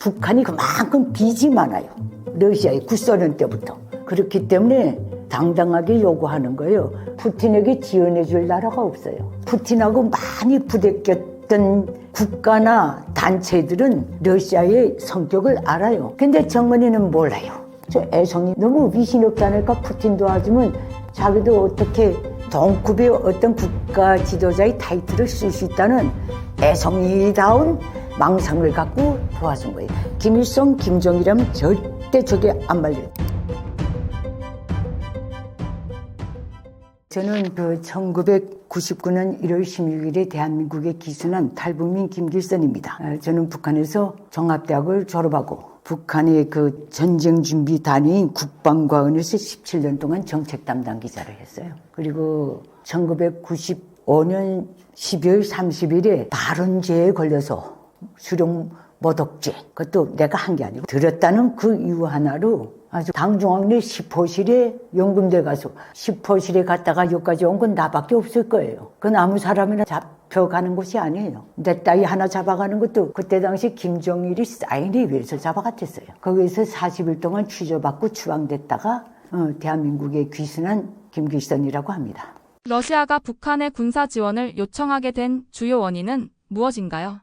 북한이 그만큼 빚이 많아요. 러시아의 구소련 때부터. 그렇기 때문에 당당하게 요구하는 거예요. 푸틴에게 지원해 줄 나라가 없어요. 푸틴하고 많이 부대꼈던 국가나 단체들은 러시아의 성격을 알아요. 근데 정은이는 몰라요. 저 애송이 너무 위신 없지 않을까? 푸틴 도와주면 자기도 어떻게 동급의 어떤 국가 지도자의 타이틀을 쓸 수 있다는 애송이다운 망상을 갖고 도와준 거예요. 김일성, 김정일이라면 절대 저게 안 말려요. 저는 1999년 1월 16일에 대한민국에 기순한 탈북민 김길선입니다. 저는 북한에서 종합대학을 졸업하고 북한의 그 전쟁 준비 단위인 국방과학원에서 17년 동안 정책 담당 기자를 했어요. 그리고 1995년 12월 30일에 발언죄에 걸려서 수령 모독죄, 그것도 내가 한 게 아니고 들었다는 그 이유 하나로 아주 당중앙리 10호실에 연금대 가서 10호실에 갔다가 여기까지 온 건 나밖에 없을 거예요. 그건 아무 사람이나 잡혀가는 곳이 아니에요. 내 딸이 하나 잡아가는 것도 그때 당시 김정일이 사인에 의해서 잡아갔댔어요. 거기에서 40일 동안 취조받고 추방됐다가 대한민국에 귀순한 김길선이라고 합니다. 러시아가 북한의 군사 지원을 요청하게 된 주요 원인은 무엇인가요?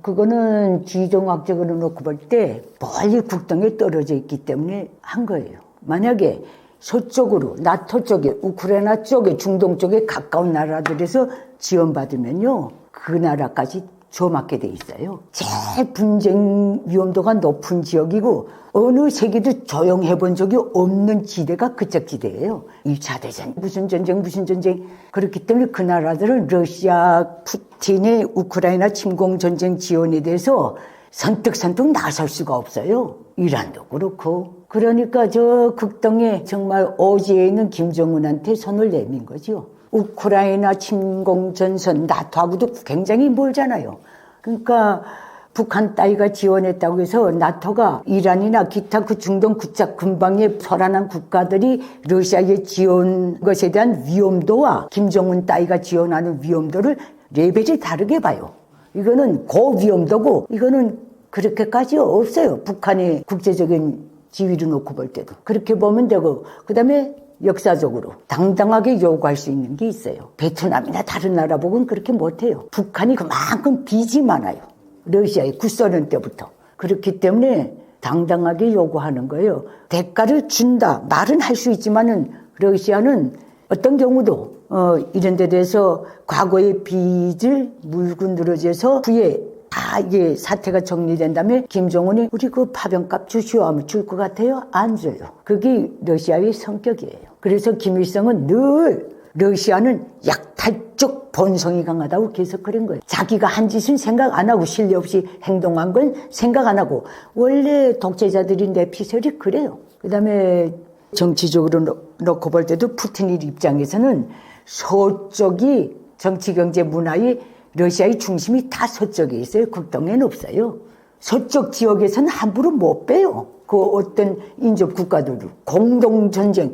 그거는 지정학적으로 놓고 볼 때 멀리 국경에 떨어져 있기 때문에 한 거예요. 만약에 서쪽으로 나토 쪽에 우크라이나 쪽에 중동 쪽에 가까운 나라들에서 지원받으면요 그 나라까지 조맞게 돼 있어요. 제일 분쟁 위험도가 높은 지역이고 어느 세계도 조용해 본 적이 없는 지대가 그쪽 지대예요. 2차 대전 무슨 전쟁 그렇기 때문에 그 나라들은 러시아 푸틴의 우크라이나 침공 전쟁 지원에 대해서 선뜻 나설 수가 없어요. 이란도 그렇고. 그러니까 저 극동에 정말 오지에 있는 김정은한테 손을 내민 거죠. 우크라이나 침공 전선 나토하고도 굉장히 멀잖아요. 그러니까 북한 따위가 지원했다고 해서 나토가 이란이나 기타 그 중동 그쪽 근방에 설안한 국가들이 러시아에 지원 것에 대한 위험도와 김정은 따위가 지원하는 위험도를 레벨이 다르게 봐요. 이거는 고위험도고 이거는 그렇게까지 없어요. 북한의 국제적인 지위를 놓고 볼 때도. 그렇게 보면 되고 그다음에 역사적으로 당당하게 요구할 수 있는 게 있어요. 베트남이나 다른 나라 보고는 그렇게 못해요. 북한이 그만큼 빚이 많아요. 러시아의 구소련 때부터. 그렇기 때문에 당당하게 요구하는 거예요. 대가를 준다. 말은 할 수 있지만은 러시아는 어떤 경우도 이런 데 대해서 과거의 빚을 물고 늘어져서 후에 이게 사태가 정리된 다음에 김정은이 우리 그 파병값 주시오 하면 줄 것 같아요? 안 줘요. 그게 러시아의 성격이에요. 그래서 김일성은 늘 러시아는 약탈적 본성이 강하다고 계속 그런 거예요. 자기가 한 짓은 생각 안 하고 신뢰 없이 행동한 건 생각 안 하고 원래 독재자들이 내피셜이 그래요. 그다음에 정치적으로 놓고 볼 때도 푸틴 입장에서는 서쪽이 정치 경제 문화의 러시아의 중심이 다 서쪽에 있어요. 극동에는 없어요. 서쪽 지역에서는 함부로 못 빼요. 그 어떤 인접 국가들도 공동전쟁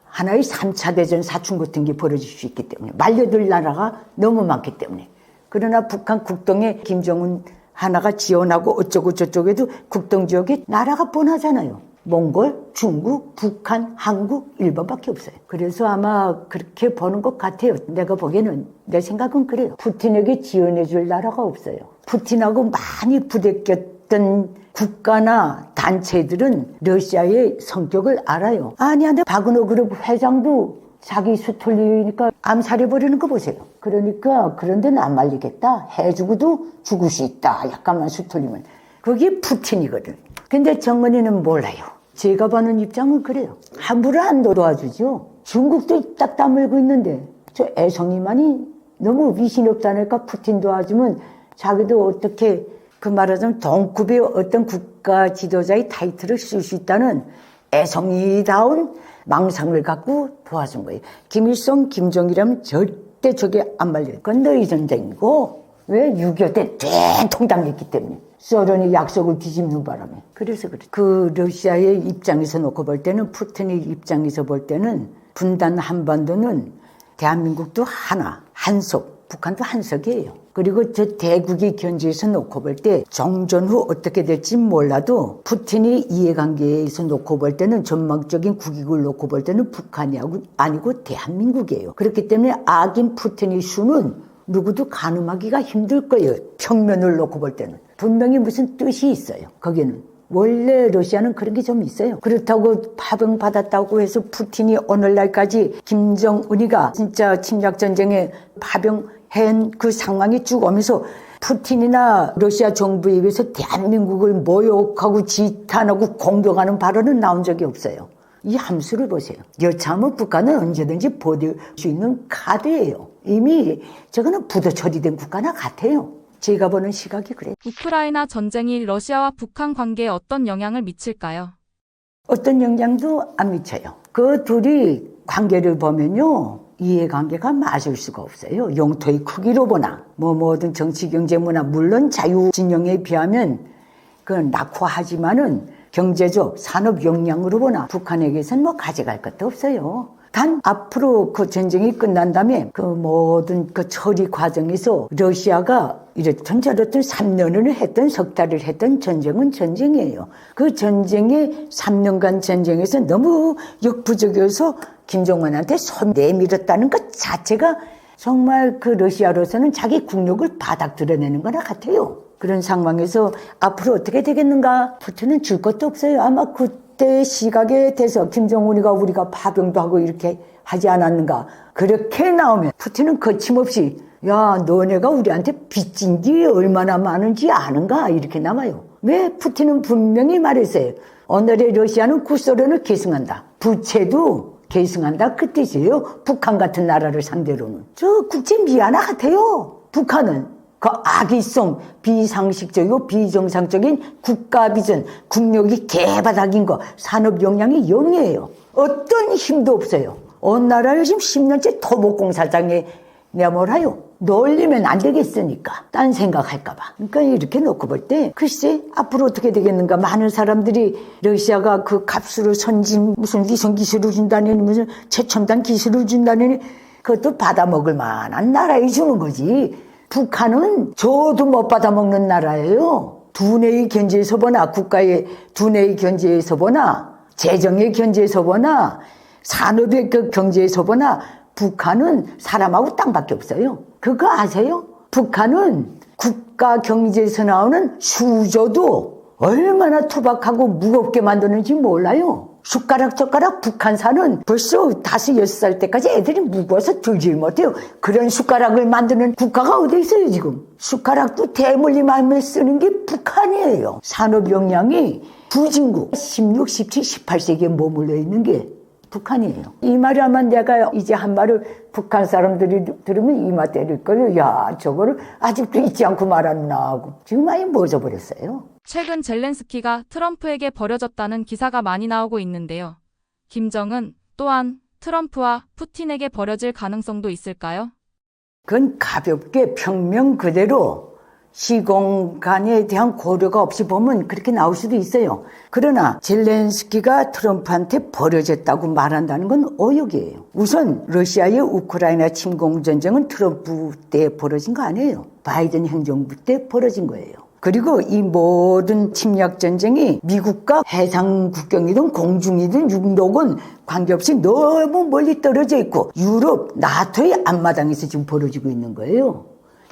하나의 3차 대전 사춘 같은 게 벌어질 수 있기 때문에 말려들 나라가 너무 많기 때문에. 그러나 북한 국동에 김정은 하나가 지원하고 어쩌고 저쩌고에도 국동 지역에 나라가 뻔하잖아요. 몽골, 중국, 북한, 한국, 일본밖에 없어요. 그래서 아마 그렇게 보는 것 같아요. 내가 보기에는 내 생각은 그래요. 푸틴에게 지원해 줄 나라가 없어요. 푸틴하고 많이 부대꼈던 국가나 단체들은 러시아의 성격을 알아요. 아니야, 박은호 그룹 회장도 자기 수톨리니까 암살해버리는 거 보세요. 그러니까 그런 데는 안 말리겠다. 해주고도 죽을 수 있다. 약간만 수톨리면. 그게 푸틴이거든. 근데 정은이는 몰라요. 제가 보는 입장은 그래요. 함부로 안 도와주죠. 중국도 딱 다물고 있는데 저 애송이만이 너무 위신 없지 않을까? 푸틴 도와주면 자기도 어떻게 그 말하자면 동급의 어떤 국가 지도자의 타이틀을 쓸 수 있다는 애송이다운 망상을 갖고 도와준 거예요. 김일성, 김정일이라면 절대 저게 안 말려요. 그건 너희 전쟁이고 왜 6.25 때 대통 당했기 때문에. 소련이 약속을 뒤집는 바람에. 그래서 그래. 그 러시아의 입장에서 놓고 볼 때는 푸틴의 입장에서 볼 때는 분단 한반도는 대한민국도 하나, 한속, 북한도 한석이에요. 그리고 저 대국이 견지에서 놓고 볼 때 정전 후 어떻게 될지 몰라도 푸틴이 이해관계에서 놓고 볼 때는 전망적인 국익을 놓고 볼 때는 북한이 아니고 대한민국이에요. 그렇기 때문에 악인 푸틴의 수는 누구도 가늠하기가 힘들 거예요. 평면을 놓고 볼 때는. 분명히 무슨 뜻이 있어요. 거기는. 원래 러시아는 그런 게 좀 있어요. 그렇다고 파병 받았다고 해서 푸틴이 오늘날까지 김정은이가 진짜 침략전쟁에 파병한 그 상황이 쭉 오면서 푸틴이나 러시아 정부에 의해서 대한민국을 모욕하고 지탄하고 공격하는 발언은 나온 적이 없어요. 이 함수를 보세요. 여차하면 북한은 언제든지 버틸 수 있는 카드예요. 이미 저거는 부도 처리된 국가나 같아요. 제가 보는 시각이 그래요. 우크라이나 전쟁이 러시아와 북한 관계에 어떤 영향을 미칠까요? 어떤 영향도 안 미쳐요. 그 둘이 관계를 보면요. 이해관계가 맞을 수가 없어요. 영토의 크기로 보나 뭐든 정치, 경제, 문화 물론 자유진영에 비하면 그건 낙후하지만은 경제적, 산업 역량으로 보나 북한에게서는 뭐 가져갈 것도 없어요. 단 앞으로 그 전쟁이 끝난 다음에 그 모든 그 처리 과정에서 러시아가 이렇든 저렇든 3년을 했던 석 달을 했던 전쟁은 전쟁이에요. 그 전쟁의 3년간 전쟁에서 너무 역부족이어서 김정은한테 손 내밀었다는 것 자체가 정말 그 러시아로서는 자기 국력을 바닥 드러내는 거나 같아요. 그런 상황에서 앞으로 어떻게 되겠는가? 푸틴은 줄 것도 없어요. 아마 그때 시각에 대해서 김정은이가 우리가 파병도 하고 이렇게 하지 않았는가? 그렇게 나오면 푸틴은 거침없이 야, 너네가 우리한테 빚진 게 얼마나 많은지 아는가? 이렇게 남아요. 왜? 푸틴은 분명히 말했어요. 오늘의 러시아는 구소련을 계승한다. 부채도 계승한다. 그 뜻이에요. 북한 같은 나라를 상대로는. 저 국제 미아나 같아요. 북한은. 그 악의성, 비상식적이고 비정상적인 국가 비전, 국력이 개바닥인 거, 산업 역량이 0이에요. 어떤 힘도 없어요. 어느 나라를 지금 10년째 토목공사장에 내몰아요. 놀리면 안 되겠으니까. 딴 생각할까봐. 그러니까 이렇게 놓고 볼 때 글쎄 앞으로 어떻게 되겠는가. 많은 사람들이 러시아가 그 값으로 선진 무슨 위성 기술을 준다니 무슨 최첨단 기술을 준다니 그것도 받아먹을 만한 나라에 주는 거지. 북한은 줘도 못 받아먹는 나라예요. 두뇌의 견제에서 보나 국가의 두뇌의 견제에서 보나 재정의 견제에서 보나 산업의 그 경제에서 보나 북한은 사람하고 땅밖에 없어요. 그거 아세요? 북한은 국가 경제에서 나오는 수저도 얼마나 투박하고 무겁게 만드는지 몰라요. 숟가락 북한산은 벌써 5, 6살 때까지 애들이 무거워서 들질 못해요. 그런 숟가락을 만드는 국가가 어디 있어요 지금. 숟가락도 대물림하며 쓰는 게 북한이에요. 산업 역량이 부진국 16, 17, 18세기에 머물러 있는 게 북한이에요. 이 말이 아마 내가 이제 한 말을 북한 사람들이 들으면 이마 때릴 거예요. 야, 저거를 아직도 잊지 않고 말하나 하고. 지금 많이 멎어버렸어요. 최근 젤렌스키가 트럼프에게 버려졌다는 기사가 많이 나오고 있는데요. 김정은 또한 트럼프와 푸틴에게 버려질 가능성도 있을까요? 그건 가볍게 평명 그대로 시공간에 대한 고려가 없이 보면 그렇게 나올 수도 있어요. 그러나 젤렌스키가 트럼프한테 버려졌다고 말한다는 건 오역이에요. 우선 러시아의 우크라이나 침공전쟁은 트럼프 때 벌어진 거 아니에요. 바이든 행정부 때 벌어진 거예요. 그리고 이 모든 침략전쟁이 미국과 해상 국경이든 공중이든 육로건 관계없이 너무 멀리 떨어져 있고 유럽, 나토의 앞마당에서 지금 벌어지고 있는 거예요.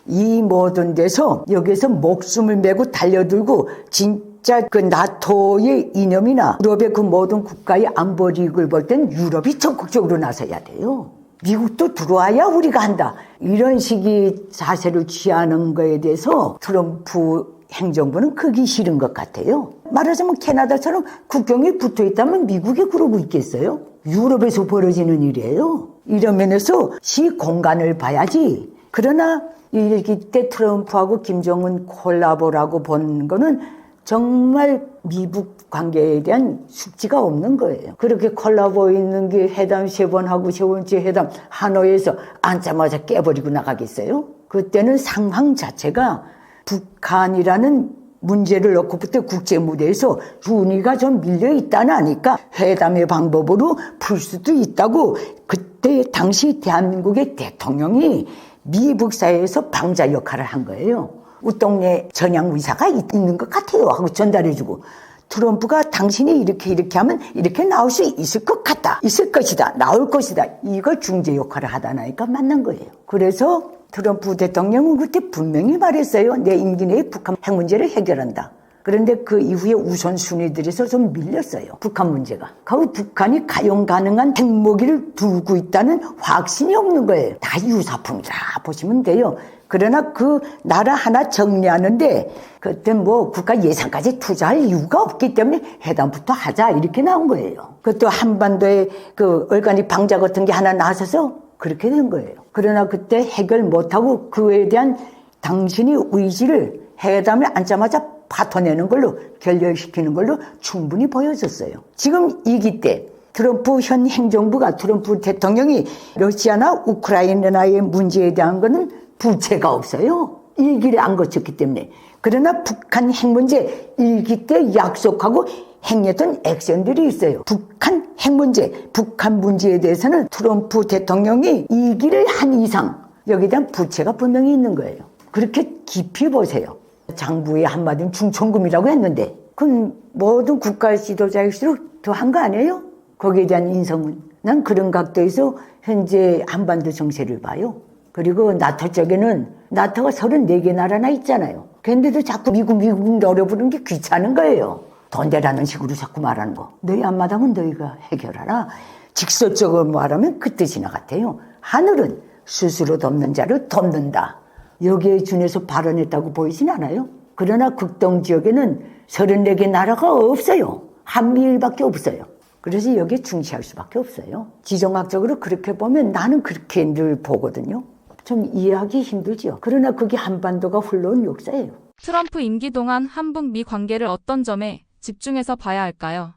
이 모든 데서 여기서 목숨을 메고 달려들고 진짜 그 나토의 이념이나 유럽의 그 모든 국가의 안보 리그를 볼 땐 유럽이 적극적으로 나서야 돼요. 미국도 들어와야 우리가 한다. 이런 식의 자세를 취하는 거에 대해서 트럼프 행정부는 크기 싫은 것 같아요. 말하자면 캐나다처럼 국경에 붙어 있다면 미국이 그러고 있겠어요? 유럽에서 벌어지는 일이에요. 이런 면에서 시 공간을 봐야지. 그러나 이때 트럼프하고 김정은 콜라보라고 보는 거는 정말 미국 관계에 대한 숙지가 없는 거예요. 그렇게 콜라보 있는 게 회담 3번 하고 3번째 회담 하노이에서 앉자마자 깨버리고 나가겠어요? 그때는 상황 자체가 북한이라는 문제를 놓고 그때 국제 무대에서 순위가 좀 밀려 있다는 아니까 회담의 방법으로 풀 수도 있다고 그때 당시 대한민국의 대통령이 미북 사회에서 방자 역할을 한 거예요. 우리 동네 전향 의사가 있는 것 같아요 하고 전달해주고, 트럼프가 당신이 이렇게 하면 이렇게 나올 수 있을 것 같다, 있을 것이다, 나올 것이다, 이걸 중재 역할을 하다 나니까 만난 거예요. 그래서 트럼프 대통령은 그때 분명히 말했어요. 내 임기 내에 북한 핵 문제를 해결한다. 그런데 그 이후에 우선순위들에서 좀 밀렸어요. 북한 문제가. 그 북한이 가용 가능한 핵무기를 두고 있다는 확신이 없는 거예요. 다 유사품이다 보시면 돼요. 그러나 그 나라 하나 정리하는데 그때 뭐 국가 예산까지 투자할 이유가 없기 때문에 회담부터 하자 이렇게 나온 거예요. 그것도 한반도에 그 얼간이 방자 같은 게 하나 나서서 그렇게 된 거예요. 그러나 그때 해결 못하고 그에 대한 당신의 의지를 회담에 앉자마자 파토내는 걸로, 결렬시키는 걸로 충분히 보여줬어요. 지금 이기 때 트럼프 현 행정부가, 트럼프 대통령이 러시아나 우크라이나의 문제에 대한 거는 부채가 없어요. 일기를 안 거쳤기 때문에. 그러나 북한 핵 문제 일기 때 약속하고 행했던 액션들이 있어요. 북한 핵 문제, 북한 문제에 대해서는 트럼프 대통령이 일기를 한 이상 여기에 대한 부채가 분명히 있는 거예요. 그렇게 깊이 보세요. 장부의 한마디는 충천금이라고 했는데 그건 모든 국가 지도자일수록 더 한 거 아니에요? 거기에 대한 인성은. 난 그런 각도에서 현재 한반도 정세를 봐요. 그리고 나토 쪽에는 나토가 34개 나라나 있잖아요. 그런데도 자꾸 미국 노려 부르는 게 귀찮은 거예요. 돈 대라는 식으로 자꾸 말하는 거. 너희 앞마당은 너희가 해결하라. 직설적으로 말하면 그 뜻이나 같아요. 하늘은 스스로 돕는 자를 돕는다. 여기에 준해서 발언했다고 보이진 않아요. 그러나 극동 지역에는 34개 나라가 없어요. 한미일밖에 없어요. 그래서 여기에 중시할 수밖에 없어요. 지정학적으로 그렇게 보면 나는 그렇게 늘 보거든요. 좀 이해하기 힘들죠. 그러나 그게 한반도가 흘러온 역사예요. 트럼프 임기 동안 한북미 관계를 어떤 점에 집중해서 봐야 할까요?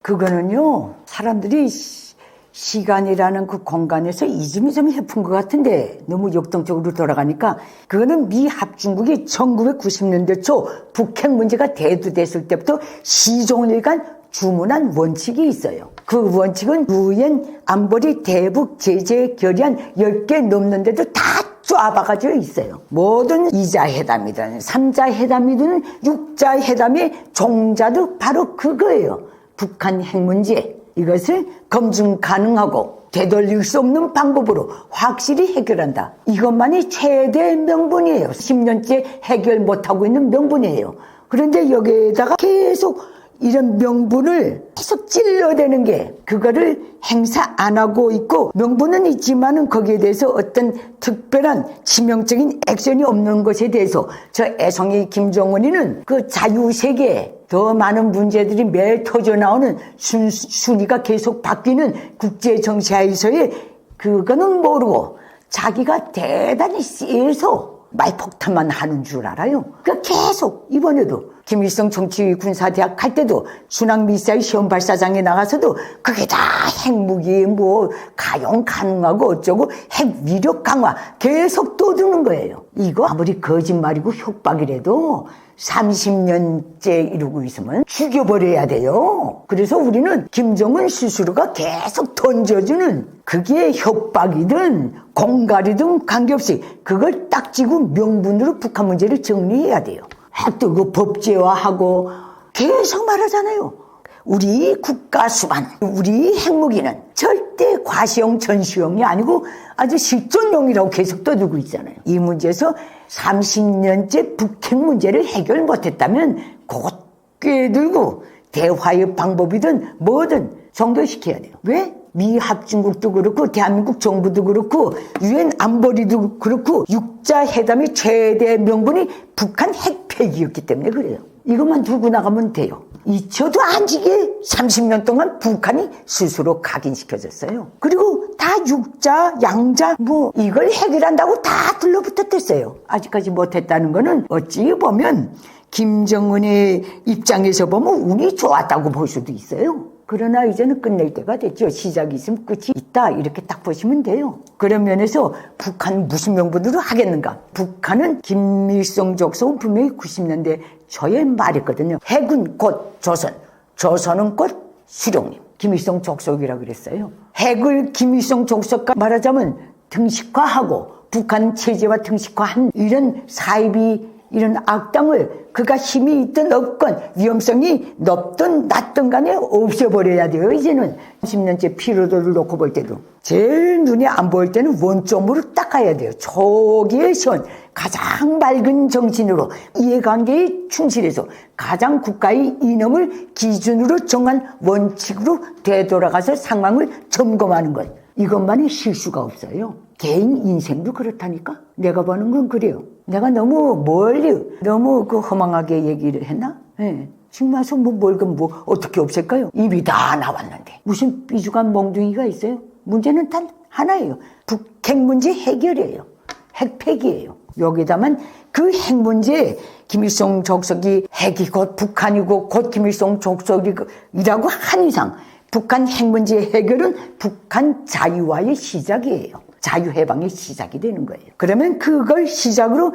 그거는요, 사람들이 시간이라는 그 공간에서 이즘이 좀 해픈 것 같은데 너무 역동적으로 돌아가니까 그거는 미 합중국이 1990년대 초 북핵 문제가 대두됐을 때부터 시종일관 주문한 원칙이 있어요. 그 원칙은 유엔 안보리 대북 제재 결의안 10개 넘는데도 다 쫙박아져 있어요. 모든 2자 회담이든 3자 회담이든 6자 회담의 종자도 바로 그거예요. 북한 핵 문제. 이것을 검증 가능하고 되돌릴 수 없는 방법으로 확실히 해결한다. 이것만이 최대 명분이에요. 10년째 해결 못하고 있는 명분이에요. 그런데 여기에다가 계속 이런 명분을 계속 찔러대는 게 그거를 행사 안 하고 있고 명분은 있지만은 거기에 대해서 어떤 특별한 치명적인 액션이 없는 것에 대해서 저 애송이 김정은이는 그 자유세계에 더 많은 문제들이 매일 터져나오는 순위가 계속 바뀌는 국제정치하에서의 그거는 모르고 자기가 대단히 세서 말폭탄만 하는 줄 알아요. 그러니까 계속 이번에도 김일성 정치군사대학 갈 때도 순항미사일 시험 발사장에 나가서도 그게 다 핵무기에 뭐 가용 가능하고 어쩌고 핵 위력 강화 계속 떠드는 거예요. 이거 아무리 거짓말이고 협박이라도 30년째 이러고 있으면 죽여버려야 돼요. 그래서 우리는 김정은 스스로가 계속 던져주는 그게 협박이든 공갈이든 관계없이 그걸 딱 쥐고 명분으로 북한 문제를 정리해야 돼요. 핵도 그 법제화하고 계속 말하잖아요. 우리 국가 수반, 우리 핵무기는 절대 과시용, 전시용이 아니고 아주 실존용이라고 계속 떠들고 있잖아요. 이 문제에서 30년째 북핵 문제를 해결 못했다면 곧게 들고 대화의 방법이든 뭐든 정도시켜야 돼요. 왜? 미 합중국도 그렇고 대한민국 정부도 그렇고 유엔 안보리도 그렇고 6자 회담의 최대 명분이 북한 핵 폐기였기 때문에 그래요. 이것만 들고 나가면 돼요. 잊혀도 안 지게 30년 동안 북한이 스스로 각인시켜졌어요. 그리고 다 6자, 양자 뭐 이걸 해결한다고 다 들러붙었댔어요. 아직까지 못했다는 거는 어찌 보면 김정은의 입장에서 보면 운이 좋았다고 볼 수도 있어요. 그러나 이제는 끝낼 때가 됐죠. 시작이 있으면 끝이 있다. 이렇게 딱 보시면 돼요. 그런 면에서 북한 무슨 명분으로 하겠는가? 북한은 김일성 족속은 분명히 90년대 초에 말했거든요. 핵은 곧 조선, 조선은 곧 수령님. 김일성 족속이라고 그랬어요. 핵을 김일성 족속과 말하자면 등식화하고 북한 체제와 등식화한 이런 사이비 이런 악당을 그가 힘이 있든 없건 위험성이 높든 낮든 간에 없애버려야 돼요. 이제는 30년째 피로도를 놓고 볼 때도 제일 눈에 안 보일 때는 원점으로 닦아야 돼요. 초기의 선 가장 맑은 정신으로 이해관계에 충실해서 가장 국가의 이념을 기준으로 정한 원칙으로 되돌아가서 상황을 점검하는 것, 이것만이 실수가 없어요. 개인 인생도 그렇다니까. 내가 보는 건 그래요. 내가 너무 멀리 너무 허망하게 얘기를 했나? 예. 지금 와서 뭘 어떻게 없앨까요? 입이 다 나왔는데 무슨 삐죽한 멍둥이가 있어요? 문제는 단 하나예요. 북핵 문제 해결이에요. 핵폐기예요. 여기다만 그 핵 문제, 김일성 족속이 핵이 곧 북한이고 곧 김일성 족속이라고 한 이상 북한 핵 문제 해결은 북한 자유화의 시작이에요. 자유해방의 시작이 되는 거예요. 그러면 그걸 시작으로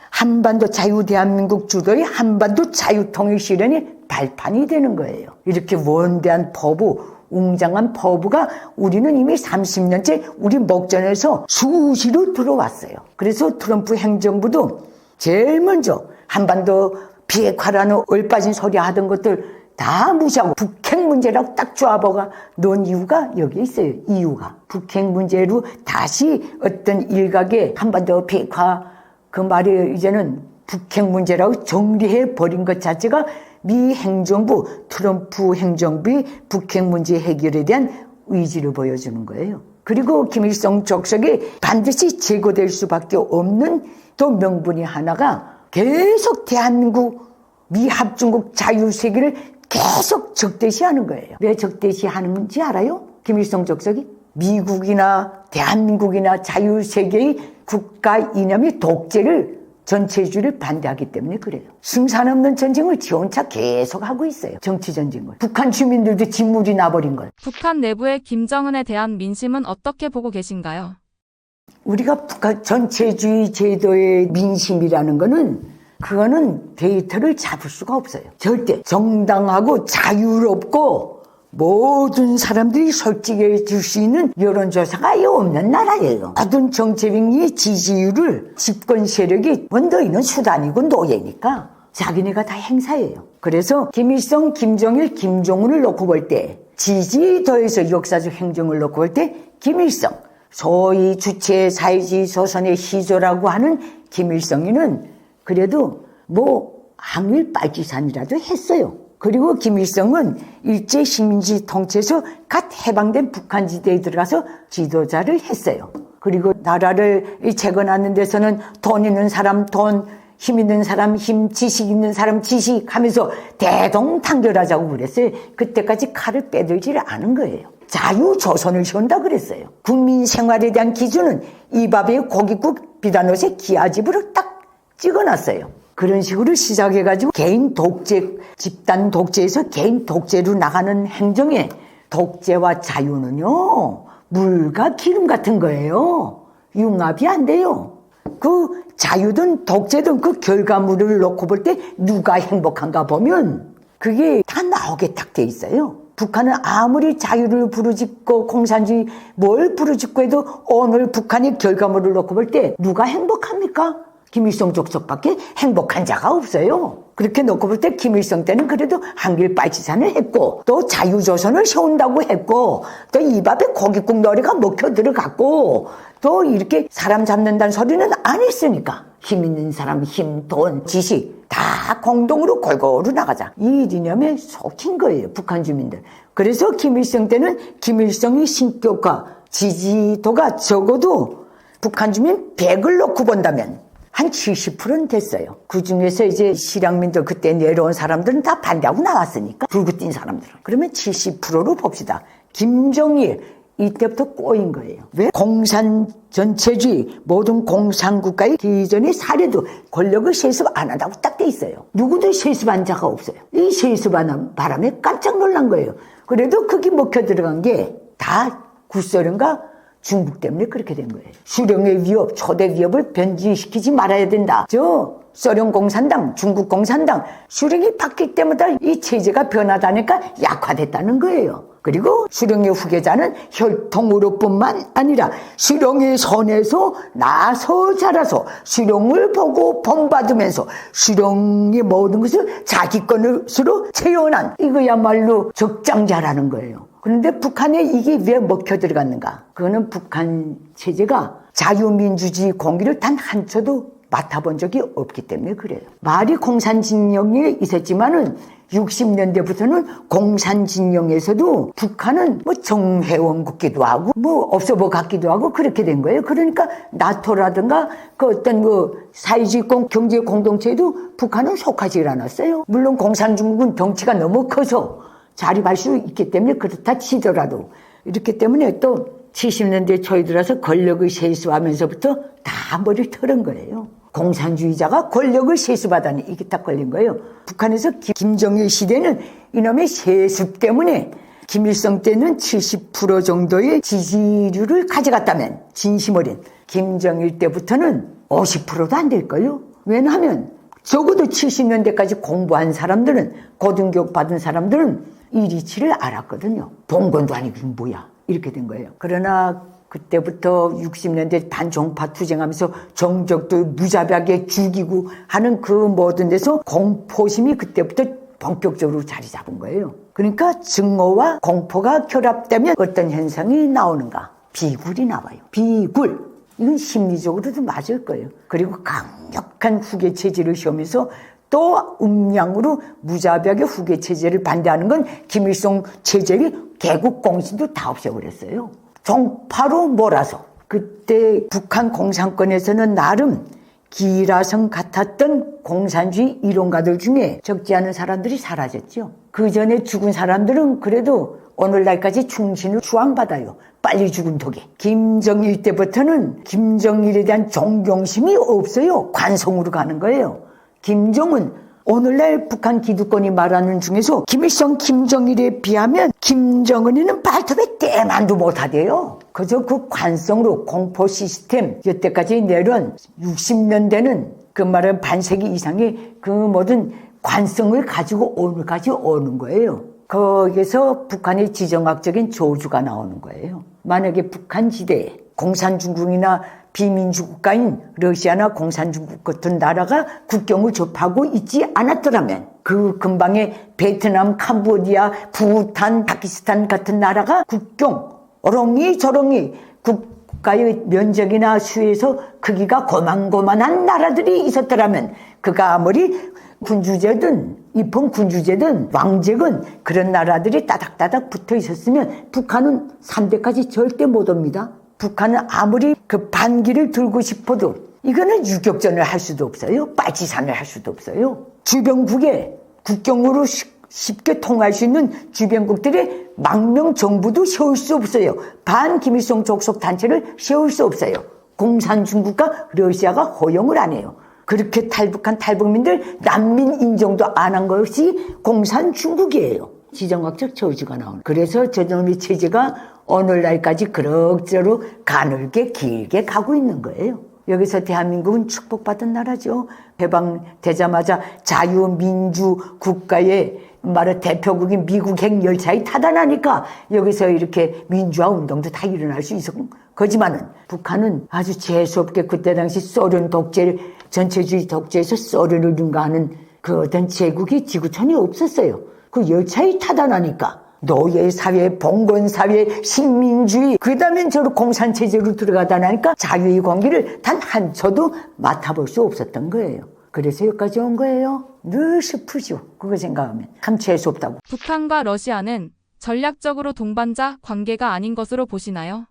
한반도 자유 대한민국 주도의 한반도 자유통일 실현의 발판이 되는 거예요. 이렇게 원대한 포부, 웅장한 포부가 우리는 이미 30년째 우리 목전에서 수시로 들어왔어요. 그래서 트럼프 행정부도 제일 먼저 한반도 비핵화라는 얼빠진 소리 하던 것들 다 무시하고 북핵 문제라고 딱 쪼아보가 놓은 이유가 여기에 있어요. 이유가 북핵 문제로 다시 어떤 일각의 한반도 비핵화 그 말이 이제는 북핵 문제라고 정리해 버린 것 자체가 미 행정부 트럼프 행정부의 북핵 문제 해결에 대한 의지를 보여주는 거예요. 그리고 김일성 족속이 반드시 제거될 수밖에 없는 또 명분이 하나가 계속 대한민국 미합중국 자유세계를 계속 적대시하는 거예요. 왜 적대시하는지 알아요? 김일성 족속이 미국이나 대한민국이나 자유세계의 국가 이념이 독재를 전체주의를 반대하기 때문에 그래요. 승산 없는 전쟁을 지 혼자 계속 하고 있어요. 정치 전쟁을. 북한 주민들도 진물이 나버린 걸. 북한 내부의 김정은에 대한 민심은 어떻게 보고 계신가요? 우리가 북한 전체주의 제도의 민심이라는 거는 그거는 데이터를 잡을 수가 없어요. 절대 정당하고 자유롭고 모든 사람들이 솔직해질 수 있는 여론조사가 아예 없는 나라예요. 모든 정치인의 지지율을 집권 세력이 원더이는 수단이고 노예니까 자기네가 다 행사해요. 그래서 김일성, 김정일, 김정은을 놓고 볼 때 지지에 더해서 역사적 행정을 놓고 볼 때 김일성, 소위 주체 사회주의 조선의 시조라고 하는 김일성이는 그래도 항일 빨치산이라도 했어요. 그리고 김일성은 일제 식민지 통치에서 갓 해방된 북한지대에 들어가서 지도자를 했어요. 그리고 나라를 재건하는 데서는 돈 있는 사람 돈, 힘 있는 사람 힘, 지식 있는 사람 지식 하면서 대동단결하자고 그랬어요. 그때까지 칼을 빼들지를 않은 거예요. 자유조선을 세운다 그랬어요. 국민 생활에 대한 기준은 이 밥에 고깃국 비단옷에 기아집으로 딱 찍어놨어요. 그런 식으로 시작해가지고 개인 독재, 집단 독재에서 개인 독재로 나가는 행정에 독재와 자유는요, 물과 기름 같은 거예요. 융합이 안 돼요. 그 자유든 독재든 그 결과물을 놓고 볼 때 누가 행복한가 보면 그게 다 나오게 딱 돼 있어요. 북한은 아무리 자유를 부르짖고 공산주의 뭘 부르짖고 해도 오늘 북한의 결과물을 놓고 볼 때 누가 행복합니까? 김일성 족속밖에 행복한 자가 없어요. 그렇게 놓고 볼 때 김일성 때는 그래도 한길 빨치산을 했고 또 자유조선을 세운다고 했고 또 이 밥에 고깃국 노래가 먹혀 들어갔고 또 이렇게 사람 잡는다는 소리는 안 했으니까 힘 있는 사람 힘, 돈, 지식 다 공동으로 골고루 나가자. 이 이념에 속힌 거예요. 북한 주민들. 그래서 김일성 때는 김일성의 신격과 지지도가 적어도 북한 주민 100을 놓고 본다면 한 70%는 됐어요. 그 중에서 이제 실향민들 그때 내려온 사람들은 다 반대하고 나왔으니까 불구 뛴 사람들은. 그러면 70%로 봅시다. 김정일 이때부터 꼬인 거예요. 왜? 공산 전체주의 모든 공산국가의 기존의 사례도 권력을 세습 안 한다고 딱 돼 있어요. 누구도 세습한 자가 없어요. 이 세습하는 바람에 깜짝 놀란 거예요. 그래도 그게 먹혀 들어간 게 다 구소련과 중국 때문에 그렇게 된 거예요. 수령의 위협, 초대 위협을 변질시키지 말아야 된다. 소련 공산당, 중국 공산당 수령이 바뀔 때마다 이 체제가 변하다니까 약화됐다는 거예요. 그리고 수령의 후계자는 혈통으로뿐만 아니라 수령의 손에서 나서 자라서 수령을 보고 본받으면서 수령의 모든 것을 자기 것으로 채워난 이거야말로 적장자라는 거예요. 그런데 북한에 이게 왜 먹혀 들어갔는가? 그거는 북한 체제가 자유민주주의 공기를 단 한 초도 맡아본 적이 없기 때문에 그래요. 말이 공산진영에 있었지만은 60년대부터는 공산진영에서도 북한은 뭐 정회원 국기도 하고 뭐 없어 보 같기도 하고 그렇게 된 거예요. 그러니까 나토라든가 그 어떤 그 사회주의 경제 공동체에도 북한은 속하지 않았어요. 물론 공산중국은 덩치가 너무 커서 자립할 수 있기 때문에 그렇다 치더라도 이렇기 때문에 또 70년대 초에 들어서 권력을 세수하면서부터 다 머리를 털은 거예요. 공산주의자가 권력을 세수받아니 이게 딱 걸린 거예요. 북한에서 김정일 시대는 이놈의 세수 때문에 김일성 때는 70% 정도의 지지율을 가져갔다면 진심 어린 김정일 때부터는 50%도 안 될걸요. 왜냐하면 적어도 70년대까지 공부한 사람들은 고등교육 받은 사람들은 이 이치를 알았거든요. 봉건도 아니고 뭐야 이렇게 된 거예요. 그러나 그때부터 60년대 반종파 투쟁하면서 정적도 무자비하게 죽이고 하는 그 모든 데서 공포심이 그때부터 본격적으로 자리 잡은 거예요. 그러니까 증오와 공포가 결합되면 어떤 현상이 나오는가? 비굴이 나와요. 비굴. 이건 심리적으로도 맞을 거예요. 그리고 강력한 후계 체제를 시험해서 또 음량으로 무자비하게 후계 체제를 반대하는 건 김일성 체제의 개국 공신도 다 없애버렸어요. 종파로 몰아서 그때 북한 공산권에서는 나름 기라성 같았던 공산주의 이론가들 중에 적지 않은 사람들이 사라졌죠. 그 전에 죽은 사람들은 그래도 오늘날까지 충신을 수왕받아요. 빨리 죽은 덕에. 김정일 때부터는 김정일에 대한 존경심이 없어요. 관성으로 가는 거예요. 김정은 오늘날 북한 기득권이 말하는 중에서 김일성, 김정일에 비하면 김정은이는 발톱에 때만도 못하대요. 그저 그 관성으로 공포 시스템 여태까지 내려온 60년대는 그 말은 반세기 이상의 그 모든 관성을 가지고 오늘까지 오는 거예요. 거기서 북한의 지정학적인 저주가 나오는 거예요. 만약에 북한 지대에 공산중국이나 비민주 국가인 러시아나 공산중국 같은 나라가 국경을 접하고 있지 않았더라면 그 근방에 베트남, 캄보디아, 부탄, 파키스탄 같은 나라가 국경 어렁이 저렁이 국가의 면적이나 수에서 크기가 고만고만한 나라들이 있었더라면 그가 아무리 군주제든 입헌 군주제든 왕제든 그런 나라들이 따닥따닥 붙어 있었으면 북한은 3대까지 절대 못 옵니다. 북한은 아무리 그 반기를 들고 싶어도 이거는 유격전을 할 수도 없어요. 빨치산을 할 수도 없어요. 주변국에 국경으로 쉽게 통할 수 있는 주변국들의 망명 정부도 세울 수 없어요. 반 김일성 족속 단체를 세울 수 없어요. 공산중국과 러시아가 허용을 안 해요. 그렇게 탈북한 탈북민들 난민 인정도 안 한 것이 공산중국이에요. 지정학적 저주가 나오는. 그래서 저놈의 체제가 오늘날까지 그럭저럭 가늘게 길게 가고 있는 거예요. 여기서 대한민국은 축복받은 나라죠. 해방되자마자 자유민주 국가의 말을 대표국인 미국행 열차에 타다 나니까 여기서 이렇게 민주화 운동도 다 일어날 수 있었고 거지만은 북한은 아주 재수없게 그때 당시 소련 독재 전체주의 독재에서 소련을 능가하는 그 어떤 제국이 지구촌이 없었어요. 그 열차에 타다 나니까 노예사회, 봉건사회, 식민주의 그 다음엔 저로 공산체제로 들어가다 나니까 자유의 공기를 단 한 초도 맡아볼 수 없었던 거예요. 그래서 여기까지 온 거예요. 늘 슬프죠. 그거 생각하면 참 재수없다고. 북한과 러시아는 전략적으로 동반자 관계가 아닌 것으로 보시나요?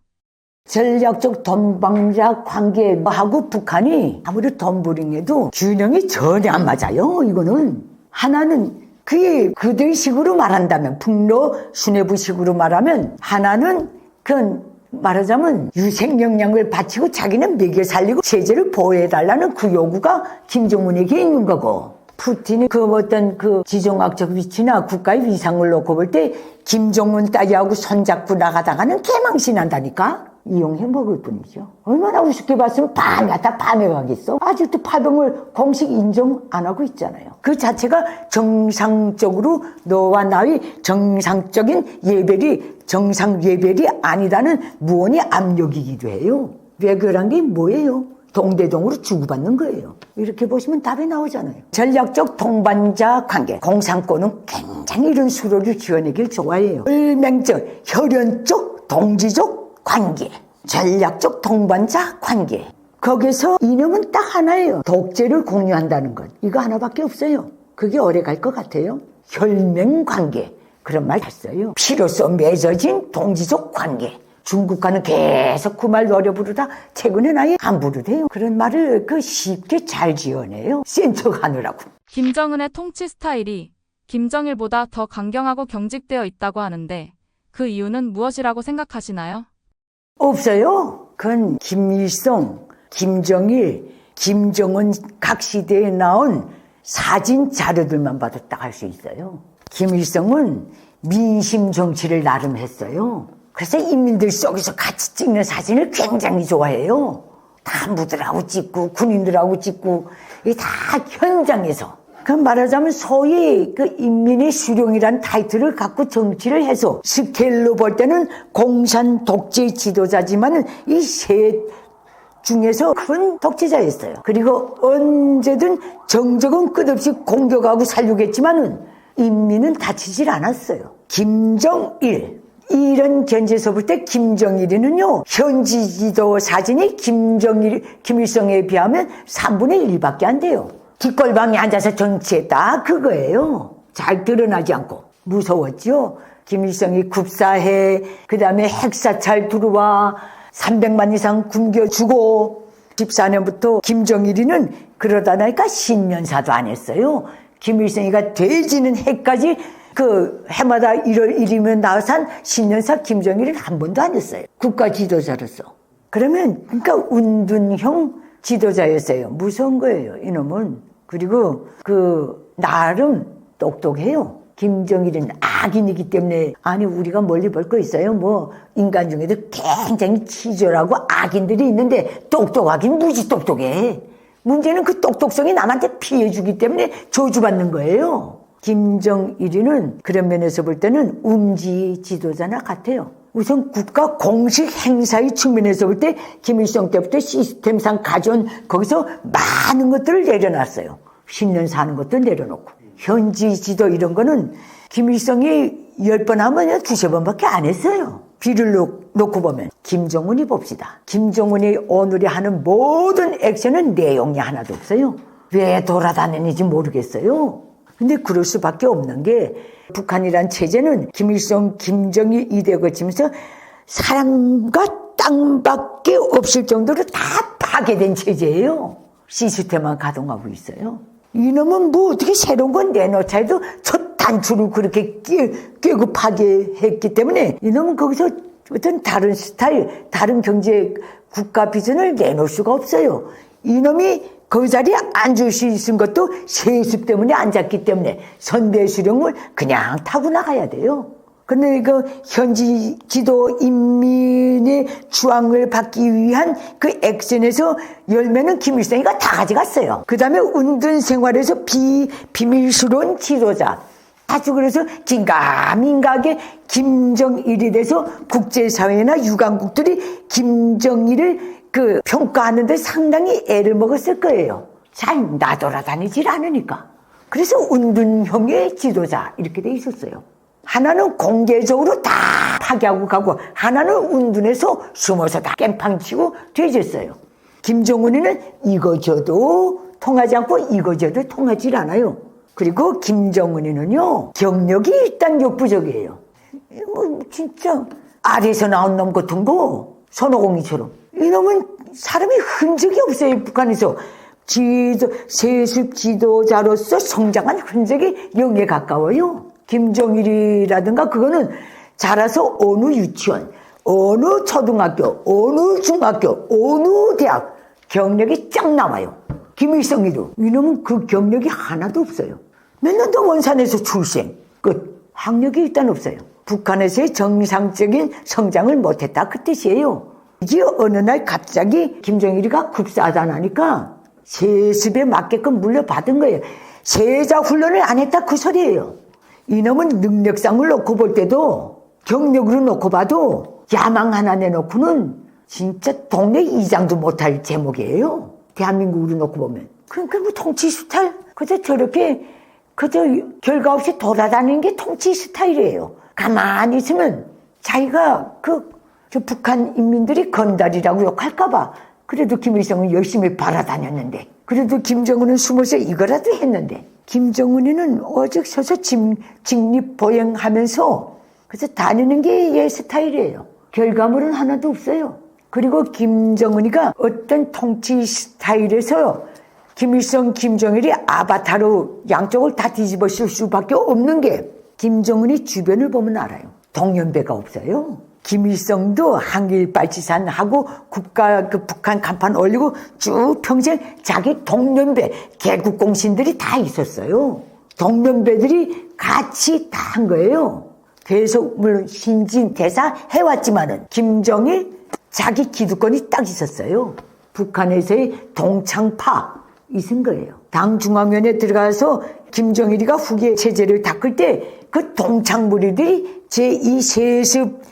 전략적 동반자 관계하고 북한이 아무리 덤부링해도 균형이 전혀 안 맞아요. 이거는 하나는 그게 그들식으로 말한다면 북러 수뇌부식으로 말하면 하나는 그건 말하자면 유생 영향을 바치고 자기는 먹여 살리고 체제를 보호해달라는 그 요구가 김정은에게 있는 거고 푸틴이 그 어떤 그 지정학적 위치나 국가의 위상을 놓고 볼 때 김정은 따위하고 손잡고 나가다가는 개망신한다니까. 이용해 먹을 뿐이죠. 얼마나 우습게 봤으면 밤에 갔다 밤에 가겠어? 아직도 파병을 공식 인정 안 하고 있잖아요. 그 자체가 정상적으로 너와 나의 정상적인 예배리, 정상 예배리 아니다는 무언의 압력이기도 해요. 외교란 게 뭐예요? 동대동으로 주고받는 거예요. 이렇게 보시면 답이 나오잖아요. 전략적 동반자 관계. 공산권은 굉장히 이런 수로를 지어내길 좋아해요. 을맹적, 혈연적, 동지적 관계. 전략적 동반자 관계. 거기서 이념은 딱 하나예요. 독재를 공유한다는 것. 이거 하나밖에 없어요. 그게 오래 갈 것 같아요. 혈맹 관계. 그런 말 했어요. 피로써 맺어진 동지적 관계. 중국과는 계속 그 말 노려 부르다 최근엔 아예 안 부르대요. 그런 말을 쉽게 잘 지어내요. 센 척 하느라고. 김정은의 통치 스타일이 김정일보다 더 강경하고 경직되어 있다고 하는데 그 이유는 무엇이라고 생각하시나요? 없어요. 그건 김일성, 김정일, 김정은 각 시대에 나온 사진 자료들만 봐도 딱 알 수 있어요. 김일성은 민심 정치를 나름 했어요. 그래서 인민들 속에서 같이 찍는 사진을 굉장히 좋아해요. 간부들하고 찍고 군인들하고 찍고 이게 다 현장에서. 그럼 말하자면 소위 인민의 수령이라는 타이틀을 갖고 정치를 해서 스케일로 볼 때는 공산 독재 지도자지만 이 셋 중에서 큰 독재자였어요. 그리고 언제든 정적은 끝없이 공격하고 살려겠지만은 인민은 다치질 않았어요. 김정일. 이런 견지에서 볼 때 김정일이는요, 현지 지도 사진이 김일성에 비하면 3분의 1밖에 안 돼요. 뒷골방에 앉아서 정치했다. 그거예요. 잘 드러나지 않고. 무서웠죠? 김일성이 굽사해, 그 다음에 핵사찰 들어와, 300만 이상 굶겨주고, 14년부터 김정일이는 그러다 나니까 신년사도 안 했어요. 김일성이가 돼지는 해까지 해마다 1월 1일이면 나산 신년사 김정일은 한 번도 안 했어요. 국가 지도자로서. 그러니까 운둔형 지도자였어요. 무서운 거예요, 이놈은. 그리고 나름 똑똑해요. 김정일은 악인이기 때문에, 아니, 우리가 멀리 볼 거 있어요. 인간 중에도 굉장히 치졸하고 악인들이 있는데, 똑똑하긴 무지 똑똑해. 문제는 그 똑똑성이 남한테 피해주기 때문에 저주받는 거예요. 김정일이는 그런 면에서 볼 때는 음지 지도자나 같아요. 우선 국가 공식 행사의 측면에서 볼 때 김일성 때부터 시스템상 가져온 거기서 많은 것들을 내려놨어요. 10년 사는 것도 내려놓고. 현지 지도 이런 거는 김일성이 10번 하면 2~3번밖에 안 했어요. 비를 놓고 보면. 김정은이 봅시다. 김정은이 오늘이 하는 모든 액션은 내용이 하나도 없어요. 왜 돌아다니는지 모르겠어요. 근데 그럴 수밖에 없는 게 북한이란 체제는 김일성, 김정일 이대 거치면서 사람과 땅밖에 없을 정도로 다 파괴된 체제예요. 시스템만 가동하고 있어요. 이놈은 어떻게 새로운 건 내놓자 해도 첫 단추를 그렇게 깨고 파괴했기 때문에 이놈은 거기서 어떤 다른 스타일, 다른 경제 국가 비전을 내놓을 수가 없어요. 이놈이 그 자리에 앉을 수 있은 것도 세습 때문에 앉았기 때문에 선대 수령을 그냥 타고 나가야 돼요. 근데 현지 지도 인민의 주황을 받기 위한 그 액션에서 열매는 김일성이가 다 가져갔어요. 그 다음에 운둔 생활에서 비밀스러운 지도자. 아주 그래서 긴가민가하게 김정일이 돼서 국제사회나 유관국들이 김정일을 평가하는데 상당히 애를 먹었을 거예요. 잘 나돌아다니질 않으니까. 그래서 운둔형의 지도자 이렇게 돼 있었어요. 하나는 공개적으로 다 파괴하고 가고 하나는 운둔해서 숨어서 다 깽판치고 뒤졌어요. 김정은이는 이거저도 통하지 않고 이거저도 통하질 않아요. 그리고 김정은이는요, 경력이 일단 역부족이에요. 진짜 아래에서 나온 놈 같은 거, 손오공이처럼. 이놈은 사람이 흔적이 없어요. 북한에서 세습 지도자로서 성장한 흔적이 0에 가까워요. 김정일이라든가 그거는 자라서 어느 유치원, 어느 초등학교, 어느 중학교, 어느 대학 경력이 쫙 나와요. 김일성이도. 이놈은 그 경력이 하나도 없어요. 몇 년도 원산에서 출생. 끝. 학력이 일단 없어요. 북한에서의 정상적인 성장을 못했다 그 뜻이에요. 이제 어느 날 갑자기 김정일이가 급사하다나니까 세습에 맞게끔 물려받은 거예요. 세자 훈련을 안 했다 그 소리예요. 이놈은 능력상을 놓고 볼 때도 경력으로 놓고 봐도 야망 하나 내놓고는 진짜 동네 이장도 못할 제목이에요. 대한민국으로 놓고 보면. 그러니까 뭐 통치 스타일? 그저 저렇게 그저 결과 없이 돌아다니는 게 통치 스타일이에요. 가만히 있으면 자기가 저 북한 인민들이 건달이라고 욕할까봐 그래도 김일성은 열심히 바라다녔는데 그래도 김정은은 숨어서 이거라도 했는데 김정은이는 오직 서서 직립보행하면서 그래서 다니는 게 얘 스타일이에요. 결과물은 하나도 없어요. 그리고 김정은이가 어떤 통치 스타일에서 김일성, 김정일이 아바타로 양쪽을 다 뒤집어 쓸 수밖에 없는 게 김정은이 주변을 보면 알아요. 동년배가 없어요. 김일성도 항일발치산하고 북한 간판 올리고 쭉 평생 자기 동년배 개국공신들이 다 있었어요. 동년배들이 같이 다 한 거예요. 계속 물론 신진대사 해왔지만은 김정일 자기 기득권이 딱 있었어요. 북한에서의 동창파 있은 거예요. 당 중앙위원회에 들어가서 김정일이가 후계 체제를 닦을 때 그 동창무리들이 제2 세습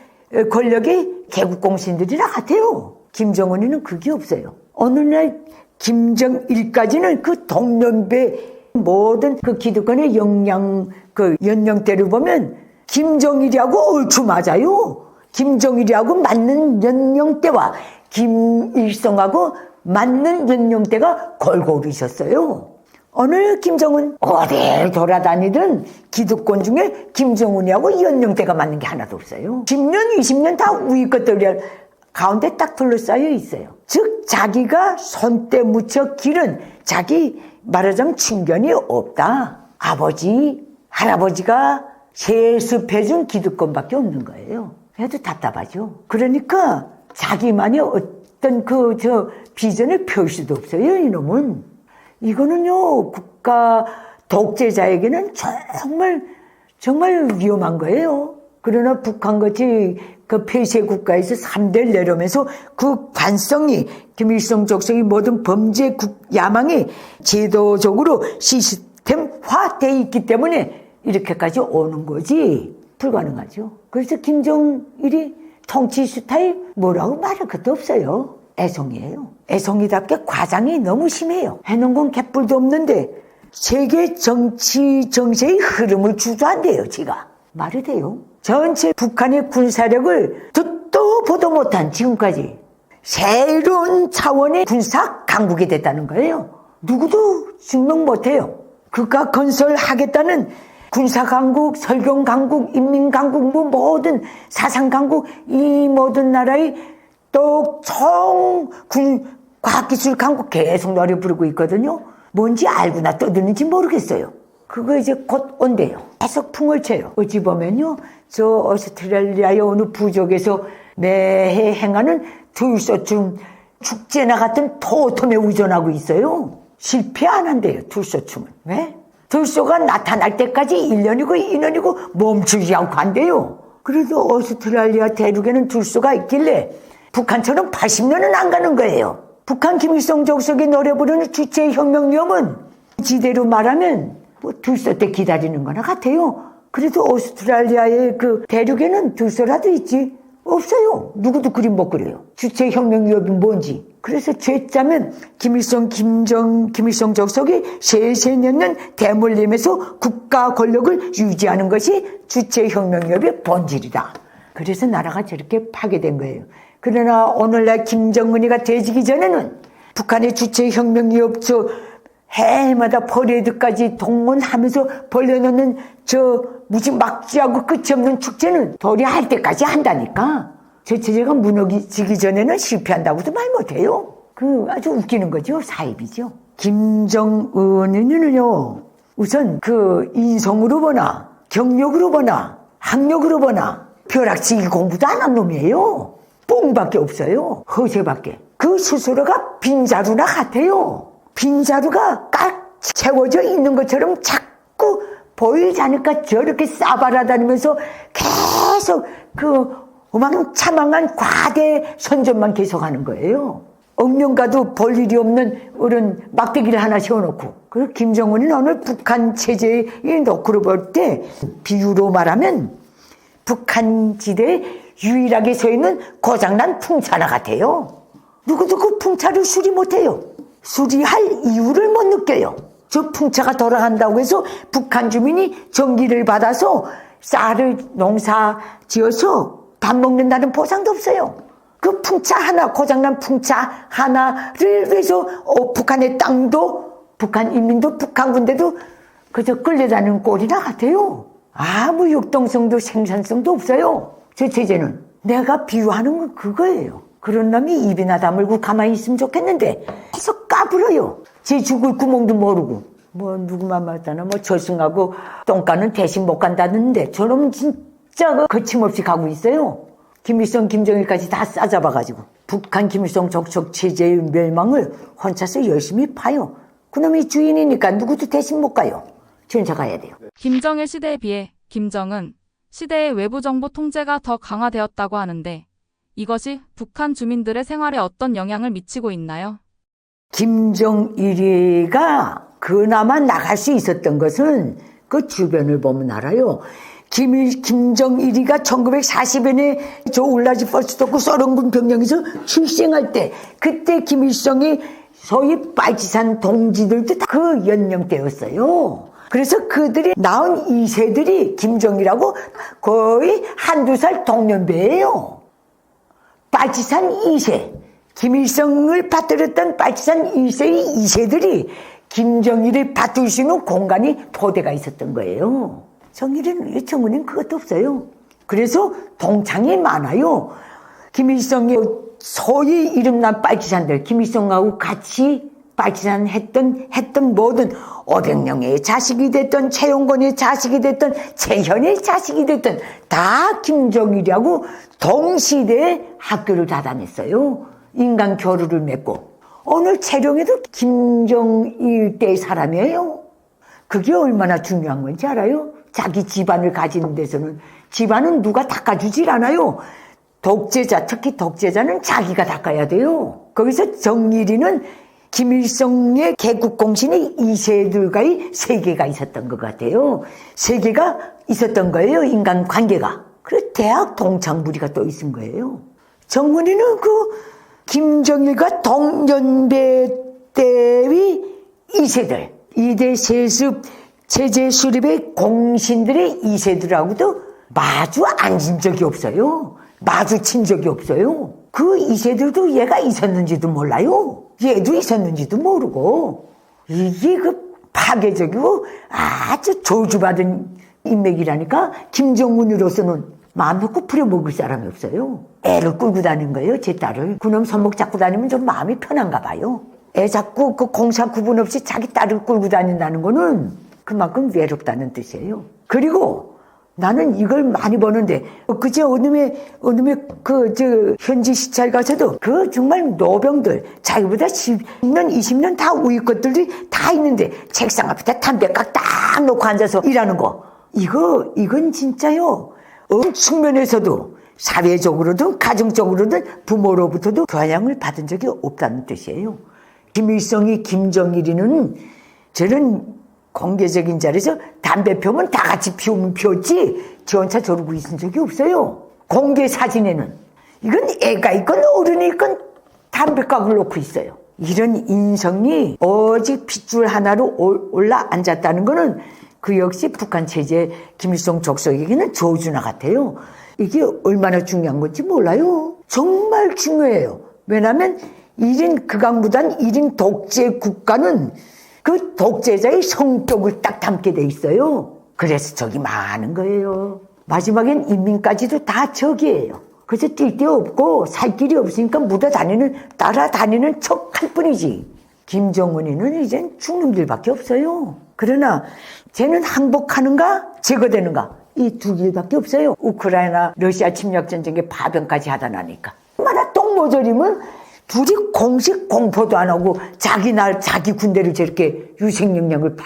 권력의 개국공신들이라 같아요. 김정은이는 그게 없어요. 어느 날 김정일까지는 그 동년배 모든 그 기득권의 연령대를 보면 김정일이하고 얼추 맞아요. 김정일이하고 맞는 연령대와 김일성하고 맞는 연령대가 골고루 있었어요. 어느 김정은 어딜 돌아다니든 기득권 중에 김정은이하고 연령대가 맞는 게 하나도 없어요. 10년, 20년 다 우리 것들 가운데 딱 둘러싸여 있어요. 즉 자기가 손때 묻혀 기른 자기 말하자면 친견이 없다. 아버지, 할아버지가 세습해준 기득권밖에 없는 거예요. 그래도 답답하죠. 그러니까 자기만의 어떤 비전을 펼 수도 없어요, 이놈은. 이거는요, 국가 독재자에게는 정말 위험한 거예요. 그러나 북한같이 그 폐쇄 국가에서 3대를 내려오면서 그 관성이 김일성 족속의 모든 범죄 야망이 제도적으로 시스템화되어 있기 때문에 이렇게까지 오는 거지 불가능하죠. 그래서 김정일이 통치 스타일 뭐라고 말할 것도 없어요. 애송이에요. 애송이답게 과장이 너무 심해요. 해놓은 건 개뿔도 없는데 세계 정치 정세의 흐름을 주도한대요. 지가 말이 돼요. 전체 북한의 군사력을 듣도 보도 못한 지금까지 새로운 차원의 군사 강국이 됐다는 거예요. 누구도 증명 못해요. 그가 건설하겠다는 군사강국, 설경강국, 인민강국, 모든 사상강국, 이 모든 나라의 또 과학기술강국 계속 노래 부르고 있거든요. 뭔지 알고나 떠드는지 모르겠어요. 그거 이제 곧 온대요. 계속 풍을 쳐요. 어찌 보면요, 저 오스트레일리아의 어느 부족에서 매해 행하는 둘소춤 축제나 같은 토톰에 의존하고 있어요. 실패 안 한대요, 둘소춤은. 왜? 들소가 나타날 때까지 1년이고 2년이고 멈추지 않고 한대요. 그래도 오스트레일리아 대륙에는 들소가 있길래 북한처럼 80년은 안 가는 거예요. 북한 김일성 족속이 노래 부르는 주체혁명위험은 지대로 말하면 들소 때 기다리는 거나 같아요. 그래도 오스트레일리아의 그 대륙에는 들소라도 있지. 없어요. 누구도 그림 못 그려요. 주체혁명위협이 뭔지. 그래서 죄짜면 김일성 족속이 세세년년 대물림에서 국가 권력을 유지하는 것이 주체혁명위협의 본질이다. 그래서 나라가 저렇게 파괴된 거예요. 그러나 오늘날 김정은이가 되지기 전에는 북한의 주체혁명위협 해마다 퍼레이드까지 동원하면서 벌려놓는 무지막지하고 끝이 없는 축제는 도리할 때까지 한다니까. 저 체제가 무너지기 전에는 실패한다고도 말 못해요. 아주 웃기는 거죠. 사입이죠. 김정은은요, 우선 인성으로 보나, 경력으로 보나, 학력으로 보나, 벼락치기 공부도 안 한 놈이에요. 뽕밖에 없어요. 허세밖에. 그 스스로가 빈자루나 같아요. 빈자루가 꽉 채워져 있는 것처럼 자꾸 보이지 않으니까 저렇게 싸바라다니면서 계속 어망차망한 과대 선전만 계속하는 거예요. 억령가도 볼 일이 없는 어른 막대기를 하나 세워놓고, 그리고 김정은이 오늘 북한 체제에 놓고 볼 때 비유로 말하면 북한 지대에 유일하게 서 있는 고장난 풍차나 같아요. 누구도 그 풍차를 수리 못해요. 수리할 이유를 못 느껴요. 저 풍차가 돌아간다고 해서 북한 주민이 전기를 받아서 쌀을 농사 지어서 밥 먹는다는 보장도 없어요. 그 풍차 하나, 고장난 풍차 하나를 위해서 북한의 땅도, 북한 인민도, 북한 군대도 그저 끌려다니는 꼴이나 같아요. 아무 융통성도 생산성도 없어요. 저 체제는. 내가 비유하는 건 그거예요. 그런 놈이 입이나 다물고 가만히 있으면 좋겠는데 계속 까불어요. 제 죽을 구멍도 모르고. 뭐 누구만 맞다나 뭐 저승하고 똥가는 대신 못 간다는데 저놈은 진짜 거침없이 가고 있어요. 김일성, 김정일까지 다 싸잡아가지고 북한 김일성 적적 체제의 멸망을 혼자서 열심히 파요. 그놈이 주인이니까 누구도 대신 못 가요. 전차 가야 돼요. 김정일 시대에 비해 김정은 시대의 외부 정보 통제가 더 강화되었다고 하는데 이것이 북한 주민들의 생활에 어떤 영향을 미치고 있나요? 김정일이가 그나마 나갈 수 있었던 것은 그 주변을 보면 알아요. 김정일이가 1940년에 저 울라지 퍼스토크 소련군 병력에서 출생할 때 그때 김일성이 소위 빨치산 동지들도 다 그 연령대였어요. 그래서 그들이 낳은 2세들이 김정일하고 거의 한두 살 동년배예요. 빨치산 2세, 김일성을 받들었던 빨치산 1세의 2세들이 김정일을 받들 수 있는 공간이 포대가 있었던 거예요. 정은은 그것도 없어요. 그래서 동창이 많아요. 김일성이 소위 이름난 빨치산들, 김일성하고 같이 빨치산 했던 모든 500명의 자식이 됐던, 최용건의 자식이 됐던, 최현의 자식이 됐던 다 김정일이하고 동시대에 학교를 다 다녔어요. 인간 교류를 맺고. 오늘 채령에도 김정일 때의 사람이에요. 그게 얼마나 중요한 건지 알아요? 자기 집안을 가지는 데서는 집안은 누가 닦아주질 않아요. 독재자, 특히 독재자는 자기가 닦아야 돼요. 거기서 정일이는 김일성의 개국공신이 2세들과의 세계가 있었던 것 같아요. 세계가 있었던 거예요, 인간관계가. 그래서 대학 동창부리가 또 있은 거예요. 정은이는 그 김정일과 동년배 때의 2세들, 2대 세습 체제 수립의 공신들의 2세들하고도 마주 앉은 적이 없어요. 마주친 적이 없어요. 그 2세들도 얘가 있었는지도 몰라요. 얘도 있었는지도 모르고. 이게 그 파괴적이고 아주 저주받은 인맥이라니까. 김정은으로서는 마음 놓고 부려먹을 사람이 없어요. 애를 끌고 다니는 거예요, 제 딸을. 그놈 손목 잡고 다니면 좀 마음이 편한가 봐요. 애 자꾸 그 공사 구분 없이 자기 딸을 끌고 다닌다는 거는 그만큼 외롭다는 뜻이에요. 그리고 나는 이걸 많이 보는데, 그제 어느새 현지 시찰 가서도 그 정말 노병들, 자기보다 10년, 20년 다 우위 것들이 다 있는데 책상 앞에다 담배깍 딱 놓고 앉아서 일하는 거. 이건 진짜요. 측면에서도 사회적으로든 가정적으로든 부모로부터도 교양을 받은 적이 없다는 뜻이에요. 김일성이 김정일이는 저는 공개적인 자리에서 담배 피우면 다 같이 피우면 피웠지 지 혼자 저러고 있은 적이 없어요. 공개 사진에는. 이건 애가 있건 어른이 있건 담배각을 놓고 있어요. 이런 인성이 오직 핏줄 하나로 올라 앉았다는 거는 그 역시 북한 체제 김일성 족속에게는 저주나 같아요. 이게 얼마나 중요한 건지 몰라요. 정말 중요해요. 왜냐하면 1인 극악무단 1인 독재 국가는 그 독재자의 성격을 딱 담게 돼 있어요. 그래서 적이 많은 거예요. 마지막엔 인민까지도 다 적이에요. 그래서 뛸 데 없고 살 길이 없으니까 따라다니는 척 할 뿐이지. 김정은이는 이젠 죽놈들밖에 없어요. 그러나 쟤는 항복하는가 제거되는가 이 두 길밖에 없어요. 우크라이나 러시아 침략 전쟁에 파병까지 하다 나니까. 얼마나 똥모조리면 둘이 공식 공포도 안 하고 자기 군대를 저렇게 유생영령을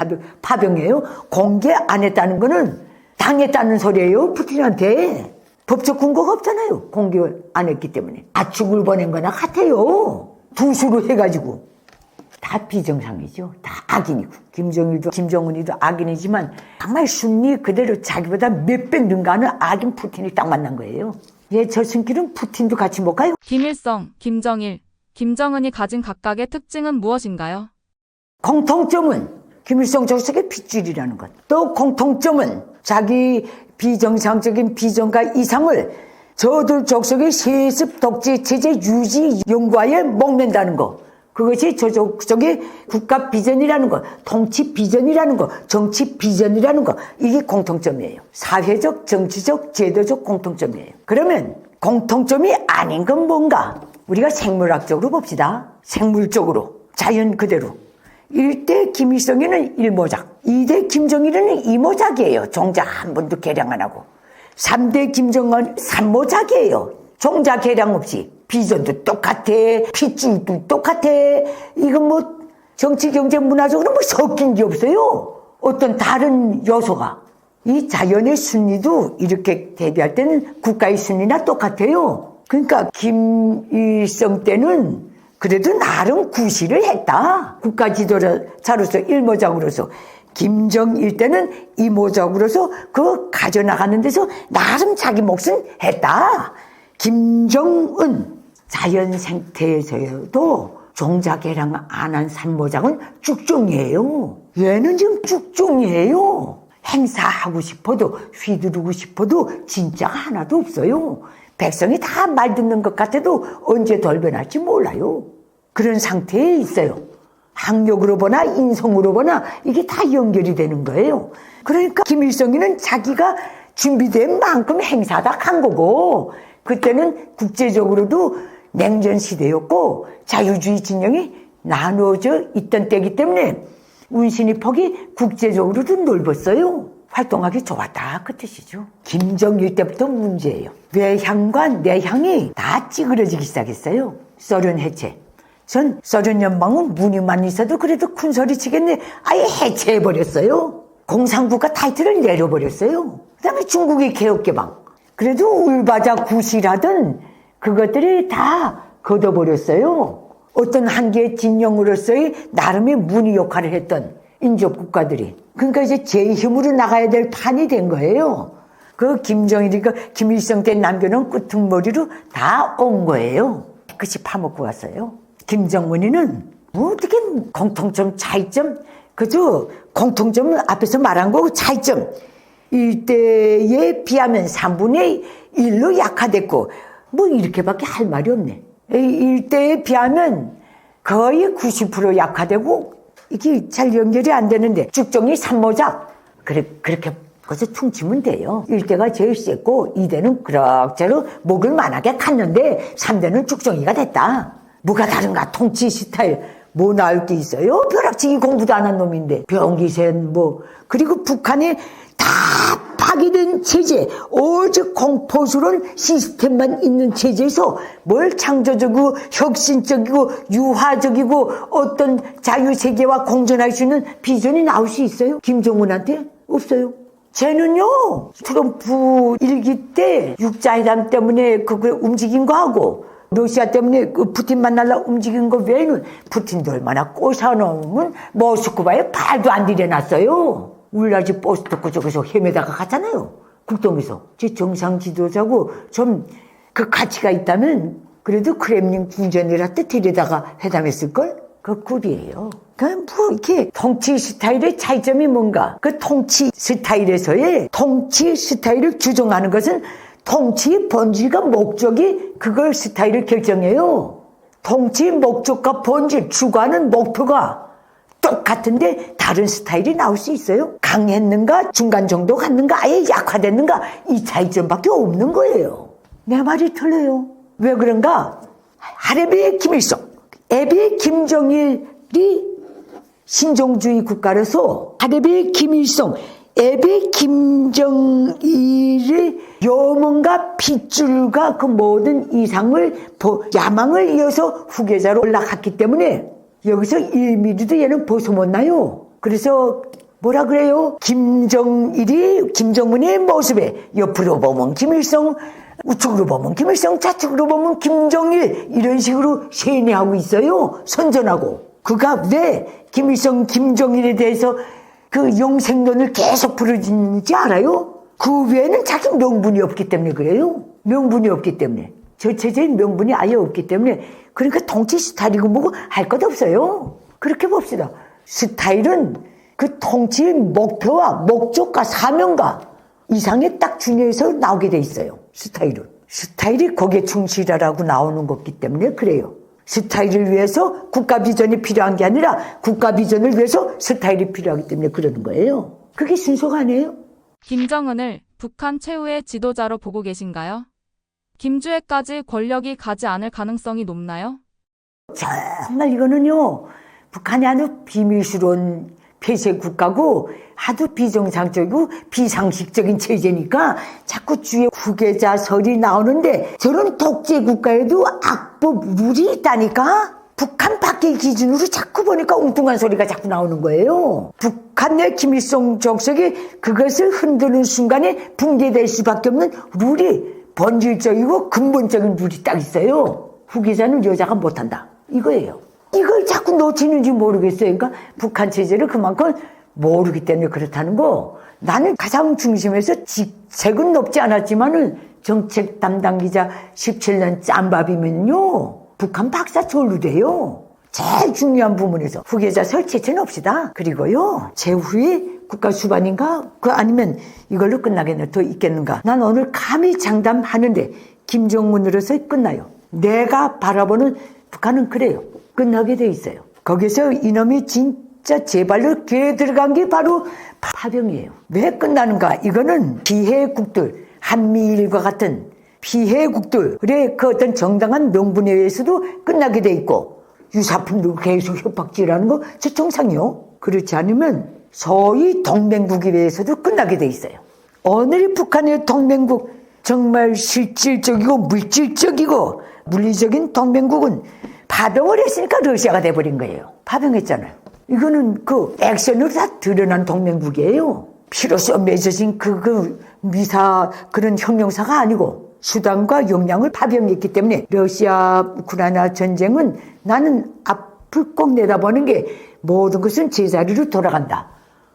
파병해요. 공개 안 했다는 거는 당했다는 소리예요, 푸틴한테. 법적 근거가 없잖아요. 공개 안 했기 때문에. 압축을 보낸 거나 같아요. 두 수로 해가지고. 다 비정상이죠. 다 악인이고. 김정일도 김정은이도 악인이지만 정말 순리 그대로 자기보다 몇 배 능가하는 악인 푸틴이 딱 만난 거예요. 저 승길은 푸틴도 같이 못 가요. 김일성, 김정일, 김정은이 가진 각각의 특징은 무엇인가요? 공통점은 김일성 주석의 핏줄이라는 것. 또 공통점은 자기 비정상적인 비전과 이상을 저들 족속의 세습 독재 체제 유지 연구하에 목맨다는 것. 그것이 저 족속의 국가 비전이라는 것, 통치 비전이라는 것, 정치 비전이라는 것. 이게 공통점이에요. 사회적, 정치적, 제도적 공통점이에요. 그러면 공통점이 아닌 건 뭔가? 우리가 생물학적으로 봅시다. 생물적으로, 자연 그대로. 1대 김일성에는 1모작, 2대 김정일은 2모작이에요. 종자 한 번도 개량 안 하고. 3대 김정은 3모작이에요. 종자 개량 없이. 비전도 똑같아, 핏줄도 똑같아. 이건 뭐 정치, 경제, 문화적으로 뭐 섞인 게 없어요. 어떤 다른 요소가. 이 자연의 순리도 이렇게 대비할 때는 국가의 순리나 똑같아요. 그러니까 김일성 때는 그래도 나름 구실을 했다. 국가 지도자로서 1모작으로서. 김정일 때는 2모작으로서 그 가져나가는 데서 나름 자기 몫은 했다. 김정은 자연 생태에서도 종자 개량 안 한 3모작은 쭉종이에요. 얘는 지금 쭉종이에요. 행사하고 싶어도 휘두르고 싶어도 진짜가 하나도 없어요. 백성이 다 말 듣는 것 같아도 언제 돌변할지 몰라요. 그런 상태에 있어요. 학력으로 보나 인성으로 보나 이게 다 연결이 되는 거예요. 그러니까 김일성이는 자기가 준비된 만큼 행사다 한 거고, 그때는 국제적으로도 냉전 시대였고 자유주의 진영이 나누어져 있던 때이기 때문에 운신의 폭이 국제적으로도 넓었어요. 활동하기 좋았다 그 뜻이죠. 김정일 때부터 문제예요. 외향과 내향이 다 찌그러지기 시작했어요. 소련 해체. 전 소련 연방은 문의만 있어도 그래도 큰 소리 치겠네. 아예 해체해버렸어요. 공산국가 타이틀을 내려버렸어요. 그 다음에 중국의 개혁개방. 그래도 울바자 구실하던 그것들이 다 걷어버렸어요. 어떤 한계의 진영으로서의 나름의 문의 역할을 했던 인접국가들이. 그러니까 이제 제 힘으로 나가야 될 판이 된 거예요. 그 김정일이 김일성 때 남겨놓은 끄트머리로 다 온 거예요. 깨끗이 파먹고 왔어요. 김정은이는 뭐 어떻게 공통점, 차이점, 그저 공통점은 앞에서 말한 거고 차이점. 일대에 비하면 3분의 1로 약화됐고 뭐 이렇게밖에 할 말이 없네. 일대에 비하면 거의 90% 약화되고 이게 잘 연결이 안 되는데 쭉정이 3모작 그렇게 거기서 퉁치면 돼요. 1대가 제일 셌고 2대는 그럭저럭 목을 만하게 갔는데 3대는 쭉정이가 됐다. 뭐가 다른가? 통치 스타일 뭐 나을 게 있어요? 벼락치기 공부도 안 한 놈인데 병기센 뭐. 그리고 북한이 다 파괴된 체제, 오직 공포스러운 시스템만 있는 체제에서 뭘 창조적이고 혁신적이고 유화적이고 어떤 자유세계와 공존할 수 있는 비전이 나올 수 있어요? 김정은한테? 없어요. 쟤는요, 트럼프 일기 때 육자회담 때문에 그걸 움직인 거하고 러시아 때문에 그 푸틴 만나려 움직인 거 외에는 푸틴도 얼마나 꼬셔놓으면 모스크바에 발도 안 들여놨어요. 울라지 버스 타고 저기서 헤매다가 갔잖아요. 국동에서. 제 정상 지도자고 좀 그 가치가 있다면 그래도 크렘린 궁전이라 때 데려다가 회담했을걸? 그 급이에요. 그러니까 뭐 이렇게 통치 스타일의 차이점이 뭔가? 그 통치 스타일에서의 통치 스타일을 규정하는 것은 통치 본질과 목적이 그걸 스타일을 결정해요. 통치 목적과 본질, 추구하는 목표가 똑같은데 다른 스타일이 나올 수 있어요. 강했는가, 중간 정도 갔는가, 아예 약화됐는가, 이 차이점밖에 없는 거예요. 내 말이 틀려요. 왜 그런가? 하레비의 김일성, 애비의 김정일이 신종주의 국가라서 하레비의 김일성, 애비의 김정일의 염원과 핏줄과 그 모든 이상을 야망을 이어서 후계자로 올라갔기 때문에 여기서 1mm도 얘는 벗어 못 나요. 그래서 뭐라 그래요? 김정은의 모습에 옆으로 보면 김일성, 우측으로 보면 김일성, 좌측으로 보면 김정일 이런 식으로 세뇌하고 있어요. 선전하고. 그가 왜 김일성, 김정일에 대해서 그 영생론을 계속 부르짖는지 알아요? 그 외에는 자기 명분이 없기 때문에 그래요. 명분이 없기 때문에. 저체제의 명분이 아예 없기 때문에. 그러니까 통치 스타일이고 뭐고 할 것 없어요. 그렇게 봅시다. 스타일은 그 통치의 목표와 목적과 사명과 이상에 딱 준해서 나오게 돼 있어요. 스타일이 거기에 충실하라고 나오는 거기 때문에 그래요. 스타일을 위해서 국가 비전이 필요한 게 아니라 국가 비전을 위해서 스타일이 필요하기 때문에 그러는 거예요. 그게 순서가 아니에요. 김정은을 북한 최후의 지도자로 보고 계신가요? 김주애까지 권력이 가지 않을 가능성이 높나요? 정말 이거는요, 북한이 아주 비밀스러운 폐쇄 국가고 하도 비정상적이고 비상식적인 체제니까 자꾸 주의 후계자설이 나오는데 저런 독재 국가에도 악법 룰이 있다니까? 북한 밖의 기준으로 자꾸 보니까 엉뚱한 소리가 자꾸 나오는 거예요. 북한 내 김일성 정석이 그것을 흔드는 순간에 붕괴될 수밖에 없는 룰이 본질적이고 근본적인 룰이 딱 있어요. 후계자는 여자가 못한다. 이거예요. 이걸 자꾸 놓치는지 모르겠어요. 그러니까 북한 체제를 그만큼 모르기 때문에 그렇다는 거. 나는 가장 중심에서 직책은 높지 않았지만은 정책 담당 기자 17년 짬밥이면요. 북한 박사 졸루돼요. 제일 중요한 부분에서 후계자 설치체 놉시다. 그리고요. 제후에 국가 수반인가? 그 아니면 이걸로 끝나겠네. 더 있겠는가? 난 오늘 감히 장담하는데 김정은으로서 끝나요. 내가 바라보는 북한은 그래요. 끝나게 돼 있어요. 거기서 이놈이 진짜 제 발로 기어 들어간 게 바로 파병이에요. 왜 끝나는가? 이거는 피해국들, 한미일과 같은 피해국들의 그 어떤 정당한 명분에 의해서도 끝나게 돼 있고 유사품도 계속 협박질하는 거 저 정상이요. 그렇지 않으면 소위 동맹국에 의해서도 끝나게 돼 있어요. 오늘의 북한의 동맹국 정말 실질적이고 물질적이고 물리적인 동맹국은 파병을 했으니까 러시아가 돼버린 거예요. 파병했잖아요. 이거는 그 액션으로 다 드러난 동맹국이에요. 피로써 맺어진 그 미사 그런 혁명사가 아니고 수단과 역량을 파병했기 때문에 러시아 우크라이나 전쟁은 나는 앞을 꼭 내다보는 게 모든 것은 제자리로 돌아간다.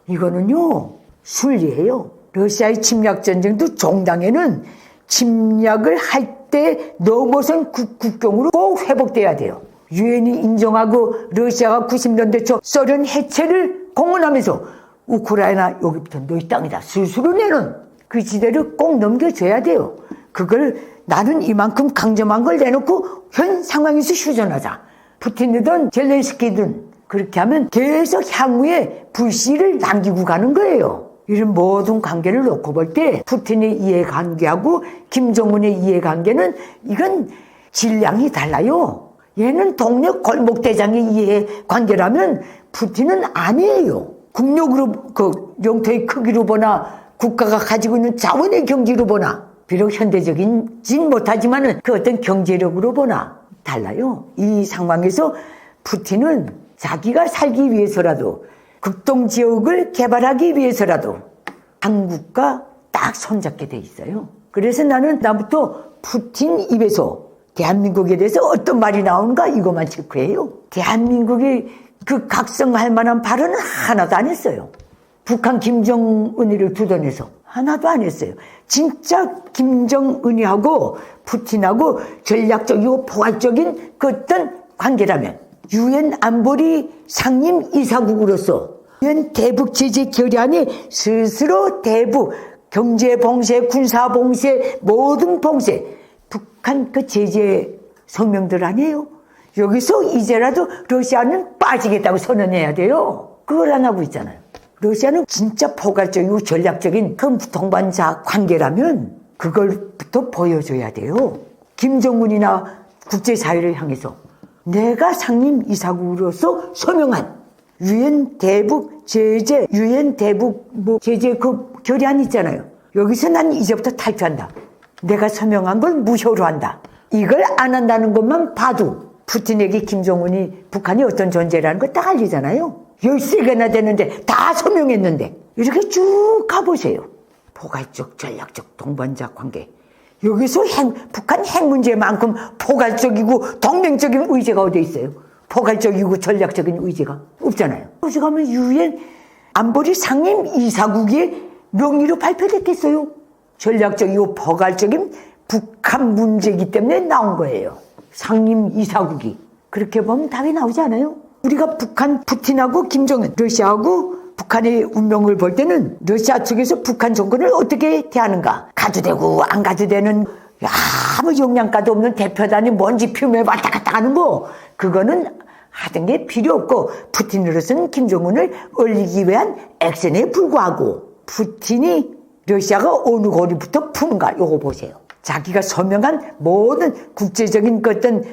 이거는요 순리예요. 러시아의 침략 전쟁도 종당에는 침략을 할 때 넘어선 국경으로 꼭 회복돼야 돼요. 유엔이 인정하고 러시아가 90년대 초 소련 해체를 공언하면서 우크라이나 여기부터 너희 땅이다 스스로 내는 그 지대를 꼭 넘겨줘야 돼요. 그걸 나는 이만큼 강점한 걸 내놓고 현 상황에서 휴전하자. 푸틴이든 젤렌스키든 그렇게 하면 계속 향후에 불씨를 남기고 가는 거예요. 이런 모든 관계를 놓고 볼 때 푸틴의 이해관계하고 김정은의 이해관계는 이건 질량이 달라요. 얘는 동네 골목대장의 이해관계라면 푸틴은 아니에요. 국력으로 그 영토의 크기로 보나 국가가 가지고 있는 자원의 경지로 보나 비록 현대적인진 못하지만은 그 어떤 경제력으로 보나 달라요. 이 상황에서 푸틴은 자기가 살기 위해서라도 극동지역을 개발하기 위해서라도 한국과 딱 손잡게 돼 있어요. 그래서 나는 나부터 푸틴 입에서 대한민국에 대해서 어떤 말이 나오는가 이것만 체크해요. 대한민국이 그 각성할 만한 발언은 하나도 안 했어요. 북한 김정은이를 두던해서 하나도 안 했어요. 진짜 김정은이하고 푸틴하고 전략적이고 포괄적인 그 어떤 관계라면 유엔 안보리 상임 이사국으로서 유엔 대북 제재 결의안이 스스로 대북 경제 봉쇄, 군사 봉쇄, 모든 봉쇄 북한 그 제재 성명들 아니에요? 여기서 이제라도 러시아는 빠지겠다고 선언해야 돼요. 그걸 안 하고 있잖아요. 러시아는 진짜 포괄적이고 전략적인 그 동반자 관계라면 그걸부터 보여줘야 돼요. 김정은이나 국제사회를 향해서 내가 상임 이사국으로서 서명한 유엔 대북 제재, 유엔 대북 제재 그 결의안 있잖아요. 여기서 난 이제부터 탈주한다. 내가 서명한 걸 무효로 한다. 이걸 안 한다는 것만 봐도 푸틴에게 김정은이 북한이 어떤 존재라는 걸 딱 알리잖아요. 13개나 되는데 다 서명했는데 이렇게 쭉 가보세요. 포괄적, 전략적, 동반자 관계. 여기서 북한 핵 문제만큼 포괄적이고 동맹적인 의제가 어디 있어요? 포괄적이고 전략적인 의제가 없잖아요. 어디 가면 유엔 안보리 상임 이사국의 명의로 발표됐겠어요? 전략적이고 포괄적인 북한 문제이기 때문에 나온 거예요. 상임 이사국이. 그렇게 보면 답이 나오지 않아요? 우리가 북한 푸틴하고 김정은, 러시아하고 북한의 운명을 볼 때는 러시아 측에서 북한 정권을 어떻게 대하는가. 가도 되고 안 가도 되는 아무 영양가도 없는 대표단이 먼지 피우며 왔다 갔다 하는 거, 그거는 하던 게 필요 없고, 푸틴으로서는 김정은을 얼리기 위한 액션에 불과하고, 푸틴이 러시아가 어느 고리부터 푸는가 요거 보세요. 자기가 서명한 모든 국제적인 어떤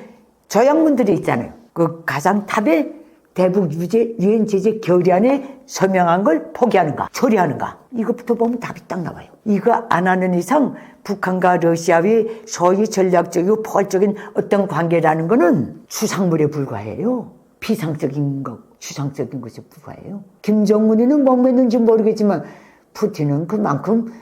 조약문들이 있잖아요. 그 가상탑에 대북 유엔 제재 결의안에 서명한 걸 포기하는가 처리하는가, 이것부터 보면 답이 딱 나와요. 이거 안 하는 이상 북한과 러시아의 소위 전략적이고 포괄적인 어떤 관계라는 거는 추상물에 불과해요. 피상적인 것, 추상적인 것에 불과해요. 김정은이는 뭐 맺는지 모르겠지만 푸틴은 그만큼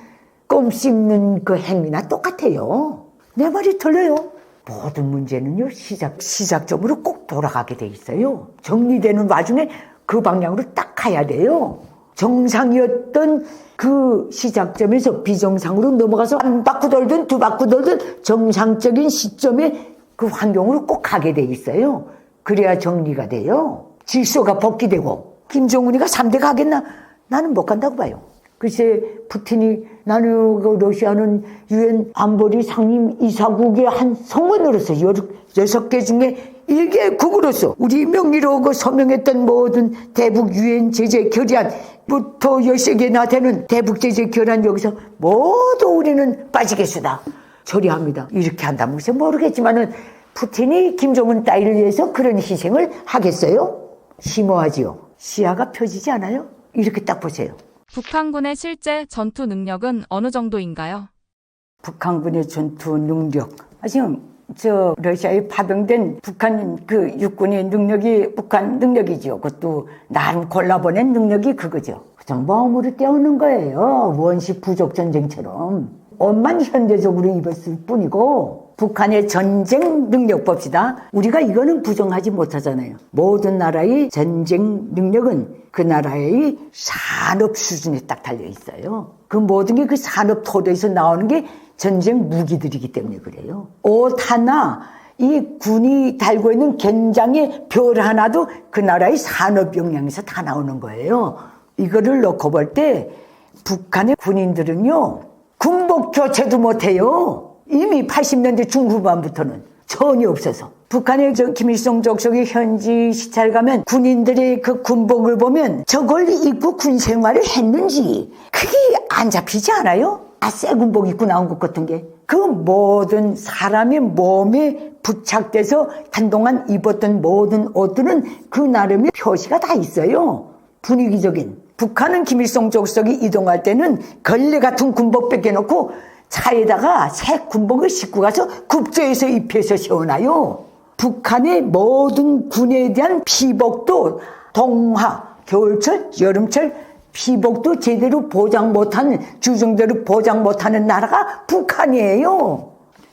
껌 씹는 그 행위나 똑같아요. 내 말이 틀려요. 모든 문제는요, 시작점으로 꼭 돌아가게 돼 있어요. 정리되는 와중에 그 방향으로 딱 가야 돼요. 정상이었던 그 시작점에서 비정상으로 넘어가서 한 바퀴 돌든 두 바퀴 돌든 정상적인 시점에 그 환경으로 꼭 가게 돼 있어요. 그래야 정리가 돼요. 질서가 복귀되고. 김정은이가 3대 가겠나? 나는 못 간다고 봐요. 글쎄, 푸틴이 나는 그 러시아는 유엔 안보리 상임 이사국의 한 성원으로서 6개 중에 1개국으로서 우리 명의로 그 서명했던 모든 대북 유엔 제재 결의안부터 13개나 되는 대북 제재 결의안 여기서 모두 우리는 빠지겠수다 처리합니다. 이렇게 한다면 글쎄 모르겠지만은 푸틴이 김정은 따위를 위해서 그런 희생을 하겠어요? 심오하지요. 시야가 펴지지 않아요? 이렇게 딱 보세요. 북한군의 실제 전투 능력은 어느 정도인가요? 북한군의 전투 능력. 지금 러시아에 파병된 북한 그 육군의 능력이 북한 능력이죠. 그것도 나름 골라보낸 능력이 그거죠. 그냥 마음으로 때우는 거예요. 원시 부족 전쟁처럼. 옷만 현대적으로 입었을 뿐이고, 북한의 전쟁 능력 봅시다. 우리가 이거는 부정하지 못하잖아요. 모든 나라의 전쟁 능력은 그 나라의 산업 수준에 딱 달려 있어요. 그 모든 게 그 산업 토대에서 나오는 게 전쟁 무기들이기 때문에 그래요. 옷 하나, 이 군이 달고 있는 견장의 별 하나도 그 나라의 산업 역량에서 다 나오는 거예요. 이거를 놓고 볼 때 북한의 군인들은요, 군복 교체도 못해요. 이미 80년대 중후반부터는 전혀 없어서. 북한의 김일성 족속이 현지 시찰 가면 군인들의 그 군복을 보면 저걸 입고 군 생활을 했는지 그게 안 잡히지 않아요? 새 군복 입고 나온 것 같은 게. 그 모든 사람의 몸에 부착돼서 한동안 입었던 모든 옷들은 그 나름의 표시가 다 있어요. 분위기적인. 북한은 김일성 족속이 이동할 때는 걸레 같은 군복 뺏겨놓고 차에다가 새 군복을 싣고 가서 국조에서 입혀서 세워놔요. 북한의 모든 군에 대한 피복도 동하, 겨울철, 여름철 피복도 제대로 보장 못하는, 주정대로 보장 못하는 나라가 북한이에요.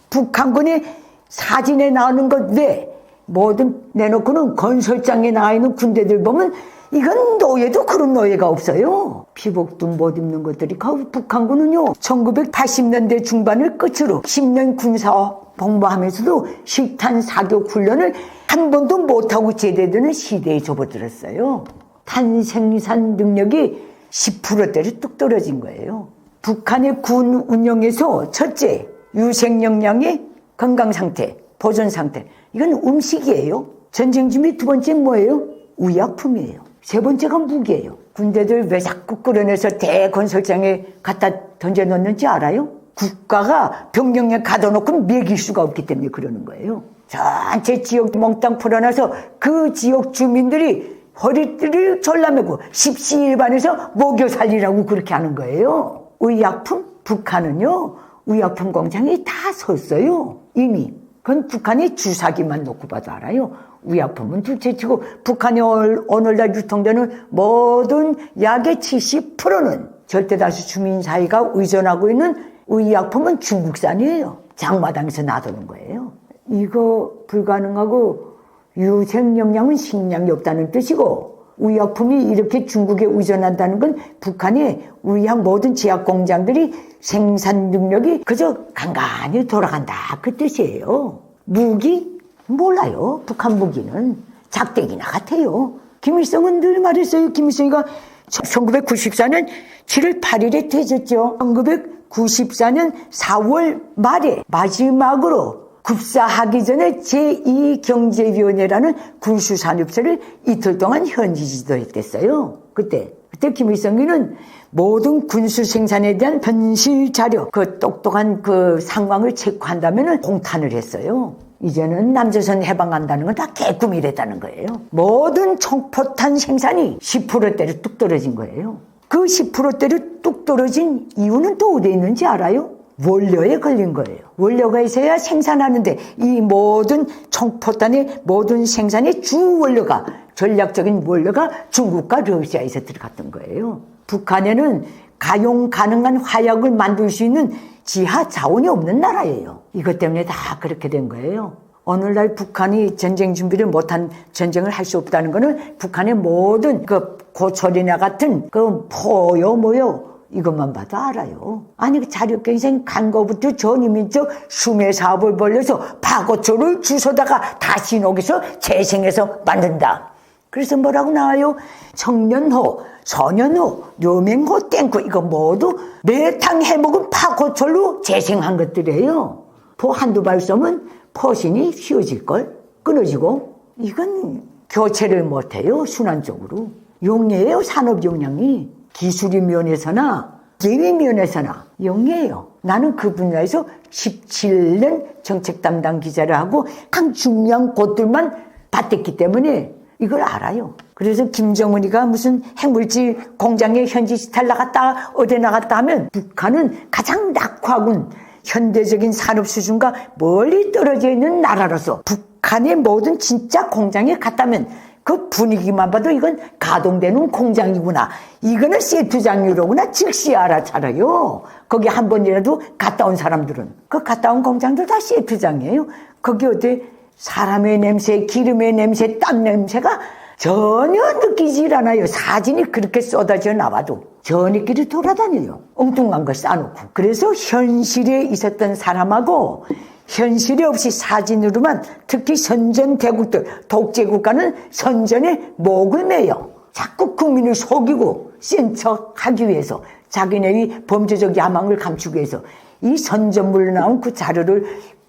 북한군의 사진에 나오는 것 외에 모든 내놓고는 건설장에 나와 있는 군대들 보면 이건 노예도 그런 노예가 없어요. 피복도 못 입는 것들이. 북한군은요, 1980년대 중반을 끝으로 10년 군사 복무하면서도 실탄 사격 훈련을 한 번도 못하고 제대되는 시대에 접어들었어요. 탄생산 능력이 10%대로 뚝 떨어진 거예요. 북한의 군 운영에서 첫째, 유색 역량의 건강 상태, 보존 상태. 이건 음식이에요. 전쟁 준비. 두 번째 뭐예요? 의약품이에요. 세 번째가 무기예요. 군대들 왜 자꾸 끌어내서 대건설장에 갖다 던져놓는지 알아요? 국가가 병력에 가둬놓고 먹일 수가 없기 때문에 그러는 거예요. 전체 지역 몽땅 풀어놔서 그 지역 주민들이 허리띠를 졸라매고 십시일반에서 먹여 살리라고 그렇게 하는 거예요. 의약품? 북한은요, 의약품 공장이 다 섰어요. 이미. 그건 북한이 주사기만 놓고 봐도 알아요. 의약품은 둘째치고 북한에 오늘날 유통되는 모든 약의 70%는 절대 다수 주민 사회가 의존하고 있는 의약품은 중국산이에요. 장마당에서 놔두는 거예요. 이거 불가능하고 유생영양은 식량이 없다는 뜻이고 의약품이 이렇게 중국에 의존한다는 건 북한의 의학 모든 제약 공장들이 생산 능력이 그저 간간히 돌아간다 그 뜻이에요. 무기? 몰라요. 북한 무기는 작대기나 같아요. 김일성은 늘 말했어요. 김일성이가 1994년 7월 8일에 퇴졌죠. 1994년 4월 말에 마지막으로 급사하기 전에 제2경제위원회라는 군수산업체를 이틀 동안 현지 지도했댔어요. 그때 김일성이는 모든 군수 생산에 대한 변실 자료, 그 똑똑한 그 상황을 체크한다면은 공탄을 했어요. 이제는 남조선 해방한다는 건 다 개꿈이랬다는 거예요. 모든 총포탄 생산이 10%대로 뚝 떨어진 거예요. 그 10%대로 뚝 떨어진 이유는 또 어디에 있는지 알아요? 원료에 걸린 거예요. 원료가 있어야 생산하는데 이 모든 총포탄의 모든 생산의 주 원료가 전략적인 원료가 중국과 러시아에서 들어갔던 거예요. 북한에는 가용 가능한 화약을 만들 수 있는 지하 자원이 없는 나라예요. 이것 때문에 다 그렇게 된 거예요. 오늘날 북한이 전쟁 준비를 못한 전쟁을 할 수 없다는 거는 북한의 모든 그 고철이나 같은 그 포요 뭐요 이것만 봐도 알아요. 아니 그 자력갱생 간거부터 전이민족 수매 사업을 벌려서 파고초를 주워다가 다시 녹여서 재생해서 만든다. 그래서 뭐라고 나와요? 청년호, 소년호, 료맹호, 땡코 이거 모두 매탕 해먹은 파고철로 재생한 것들이에요. 포 한두 발 쏘면 포신이 휘어질걸? 끊어지고 이건 교체를 못해요. 순환적으로. 용이에요. 산업 용량이. 기술의 면에서나 예의 면에서나 용이에요. 나는 그 분야에서 17년 정책 담당 기자를 하고 한 중요한 곳들만 봤댔기 때문에 이걸 알아요. 그래서 김정은이가 무슨 핵물질 공장에 현지 시탈 나갔다 어디 나갔다 하면 북한은 가장 낙후하군 현대적인 산업 수준과 멀리 떨어져 있는 나라로서 북한의 모든 진짜 공장에 갔다면 그 분위기만 봐도 이건 가동되는 공장이구나. 이거는 세트장유로구나. 즉시 알아차려요. 거기 한 번이라도 갔다 온 사람들은. 그 갔다 온 공장들 다 세트장이에요. 거기 어때 사람의 냄새, 기름의 냄새, 땀 냄새가 전혀 느끼질 않아요. 사진이 그렇게 쏟아져 나와도 저니끼리 돌아다녀요. 엉뚱한 걸 싸놓고. 그래서 현실에 있었던 사람하고 현실이 없이 사진으로만 특히 선전 대국들, 독재국가는 선전에 목을 매요. 자꾸 국민을 속이고 센 척하기 위해서 자기네의 범죄적 야망을 감추기 위해서 이 선전물로 나온 그 자료를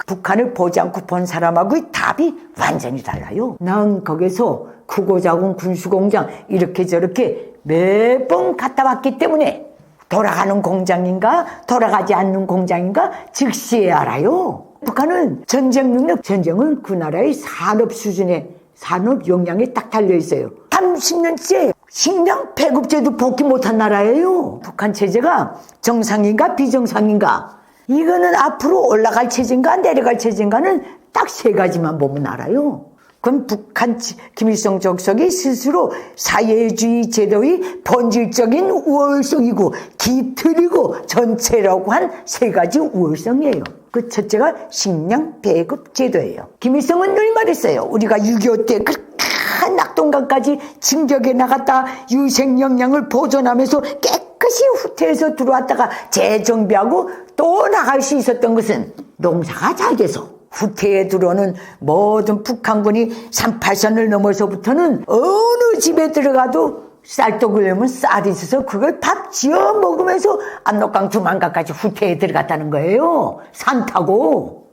북한을 보지 않고 본 사람하고의 답이 완전히 달라요. 난 거기서 크고 작은 군수공장 이렇게 저렇게 몇 번 갔다 왔기 때문에 돌아가는 공장인가 돌아가지 않는 공장인가 즉시 알아요. 북한은 전쟁 능력, 전쟁은 그 나라의 산업 수준에 산업 역량에 딱 달려있어요. 30년째 식량 배급제도 복귀 못한 나라예요. 북한 체제가 정상인가 비정상인가 이거는 앞으로 올라갈 체제인가 내려갈 체제인가는 딱 세 가지만 보면 알아요. 그건 북한 김일성 주석이 스스로 사회주의 제도의 본질적인 우월성이고 기틀이고 전체라고 한 세 가지 우월성이에요. 그 첫째가 식량 배급 제도예요. 김일성은 늘 말했어요. 우리가 6.25 때 큰 낙동강까지 진격에 나갔다 유생 영양을 보존하면서 깨끗이 후퇴해서 들어왔다가 재정비하고 또 나갈 수 있었던 것은 농사가 잘 돼서 후퇴에 들어오는 모든 북한군이 38선을 넘어서부터는 어느 집에 들어가도 쌀떡 끓이면 쌀이 있어서 그걸 밥 지어 먹으면서 압록강 두만강까지 후퇴에 들어갔다는 거예요. 산 타고.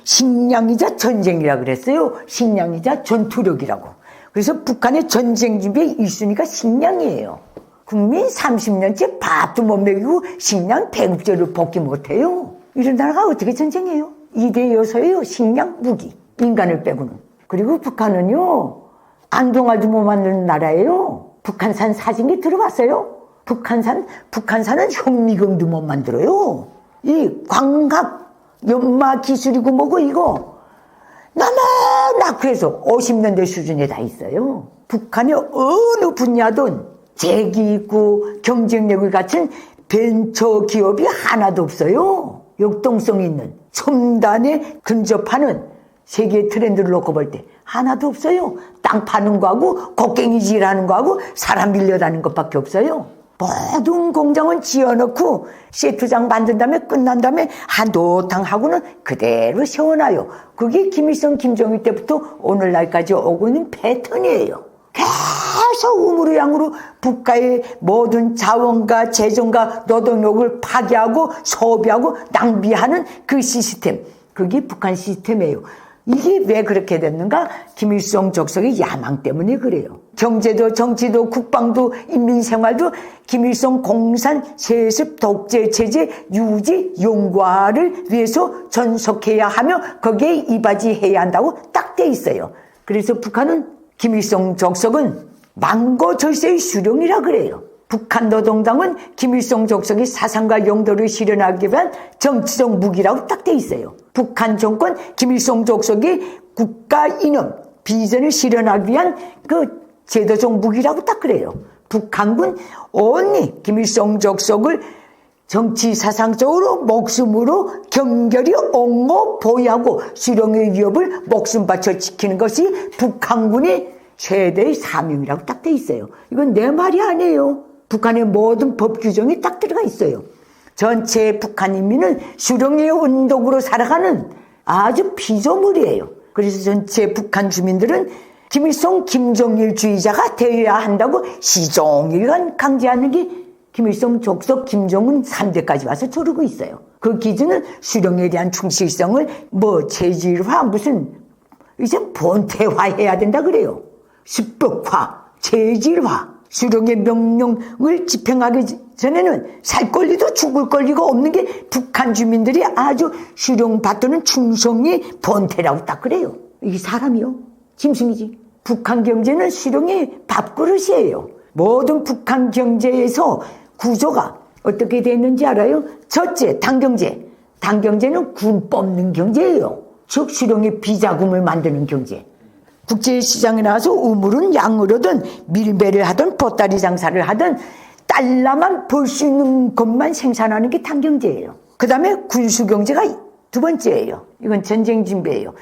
식량이자 전쟁이라 그랬어요. 식량이자 전투력이라고. 그래서 북한의 전쟁 준비의 1순위가 식량이에요. 국민 30년째 밥도 못 먹이고 식량 배급제를 복귀 못해요. 이런 나라가 어떻게 전쟁해요? 2대 요소예요. 식량, 무기. 인간을 빼고는. 그리고 북한은요. 안동알도 못 만드는 나라예요. 북한산 사진이 들어봤어요? 북한산은 현미경도 못 만들어요. 이 광학 연마 기술이고 뭐고 이거 너무 딱 그래서 50년대 수준에 다 있어요. 북한의 어느 분야든 재기 있고 경쟁력을 갖춘 벤처 기업이 하나도 없어요. 역동성 있는 첨단에 근접하는 세계 트렌드를 놓고 볼 때 하나도 없어요. 땅 파는 거하고 곡괭이질 하는 거하고 사람 밀려다니는 것밖에 없어요. 모든 공장은 지어놓고 세트장 만든 다음에 끝난 다음에 한도탕하고는 그대로 세워놔요. 그게 김일성, 김정일 때부터 오늘날까지 오고 있는 패턴이에요. 계속 우물우 양으로 국가의 모든 자원과 재정과 노동력을 파괴하고 소비하고 낭비하는 그 시스템, 그게 북한 시스템이에요. 이게 왜 그렇게 됐는가? 김일성 족속의 야망 때문에 그래요. 경제도 정치도 국방도 인민생활도 김일성 공산 세습 독재 체제 유지 용과를 위해서 전속해야 하며 거기에 이바지해야 한다고 딱 돼 있어요. 그래서 북한은 김일성 족속은 망고절세의 수령이라 그래요. 북한 노동당은 김일성 족속의 사상과 용도를 실현하기 위한 정치적 무기라고 딱 돼 있어요. 북한 정권 김일성 족속의 국가 이념 비전을 실현하기 위한 그 제도적 무기라고 딱 그래요. 북한군 온리 김일성 족속을 정치 사상적으로 목숨으로 경결히 옹호 보유하고 수령의 위협을 목숨 바쳐 지키는 것이 북한군의 최대의 사명이라고 딱 돼 있어요. 이건 내 말이 아니에요. 북한의 모든 법 규정이 딱 들어가 있어요. 전체 북한 인민은 수령의 운동으로 살아가는 아주 피조물이에요. 그래서 전체 북한 주민들은 김일성, 김정일주의자가 되어야 한다고 시종일관 강제하는 게 김일성, 족속, 김정은 3대까지 와서 저러고 있어요. 그 기준은 수령에 대한 충실성을 체질화 무슨 이제 본태화해야 된다 그래요. 습격화, 체질화, 수령의 명령을 집행하기 전에는 살 권리도 죽을 권리가 없는 게 북한 주민들이 아주 수령 받드는 충성이 본태라고 딱 그래요. 이게 사람이요? 짐승이지. 북한 경제는 수령의 밥그릇이에요. 모든 북한 경제에서 구조가 어떻게 되어 있는지 알아요? 첫째, 당경제. 당경제는 군 뽑는 경제예요. 즉 수령의 비자금을 만드는 경제. 국제시장에 나와서 우물은 양으로든 밀배를 하든 보따리 장사를 하든 달러만 벌 수 있는 것만 생산하는 게 당경제예요. 그 다음에 군수경제가 두 번째예요. 이건 전쟁 준비예요.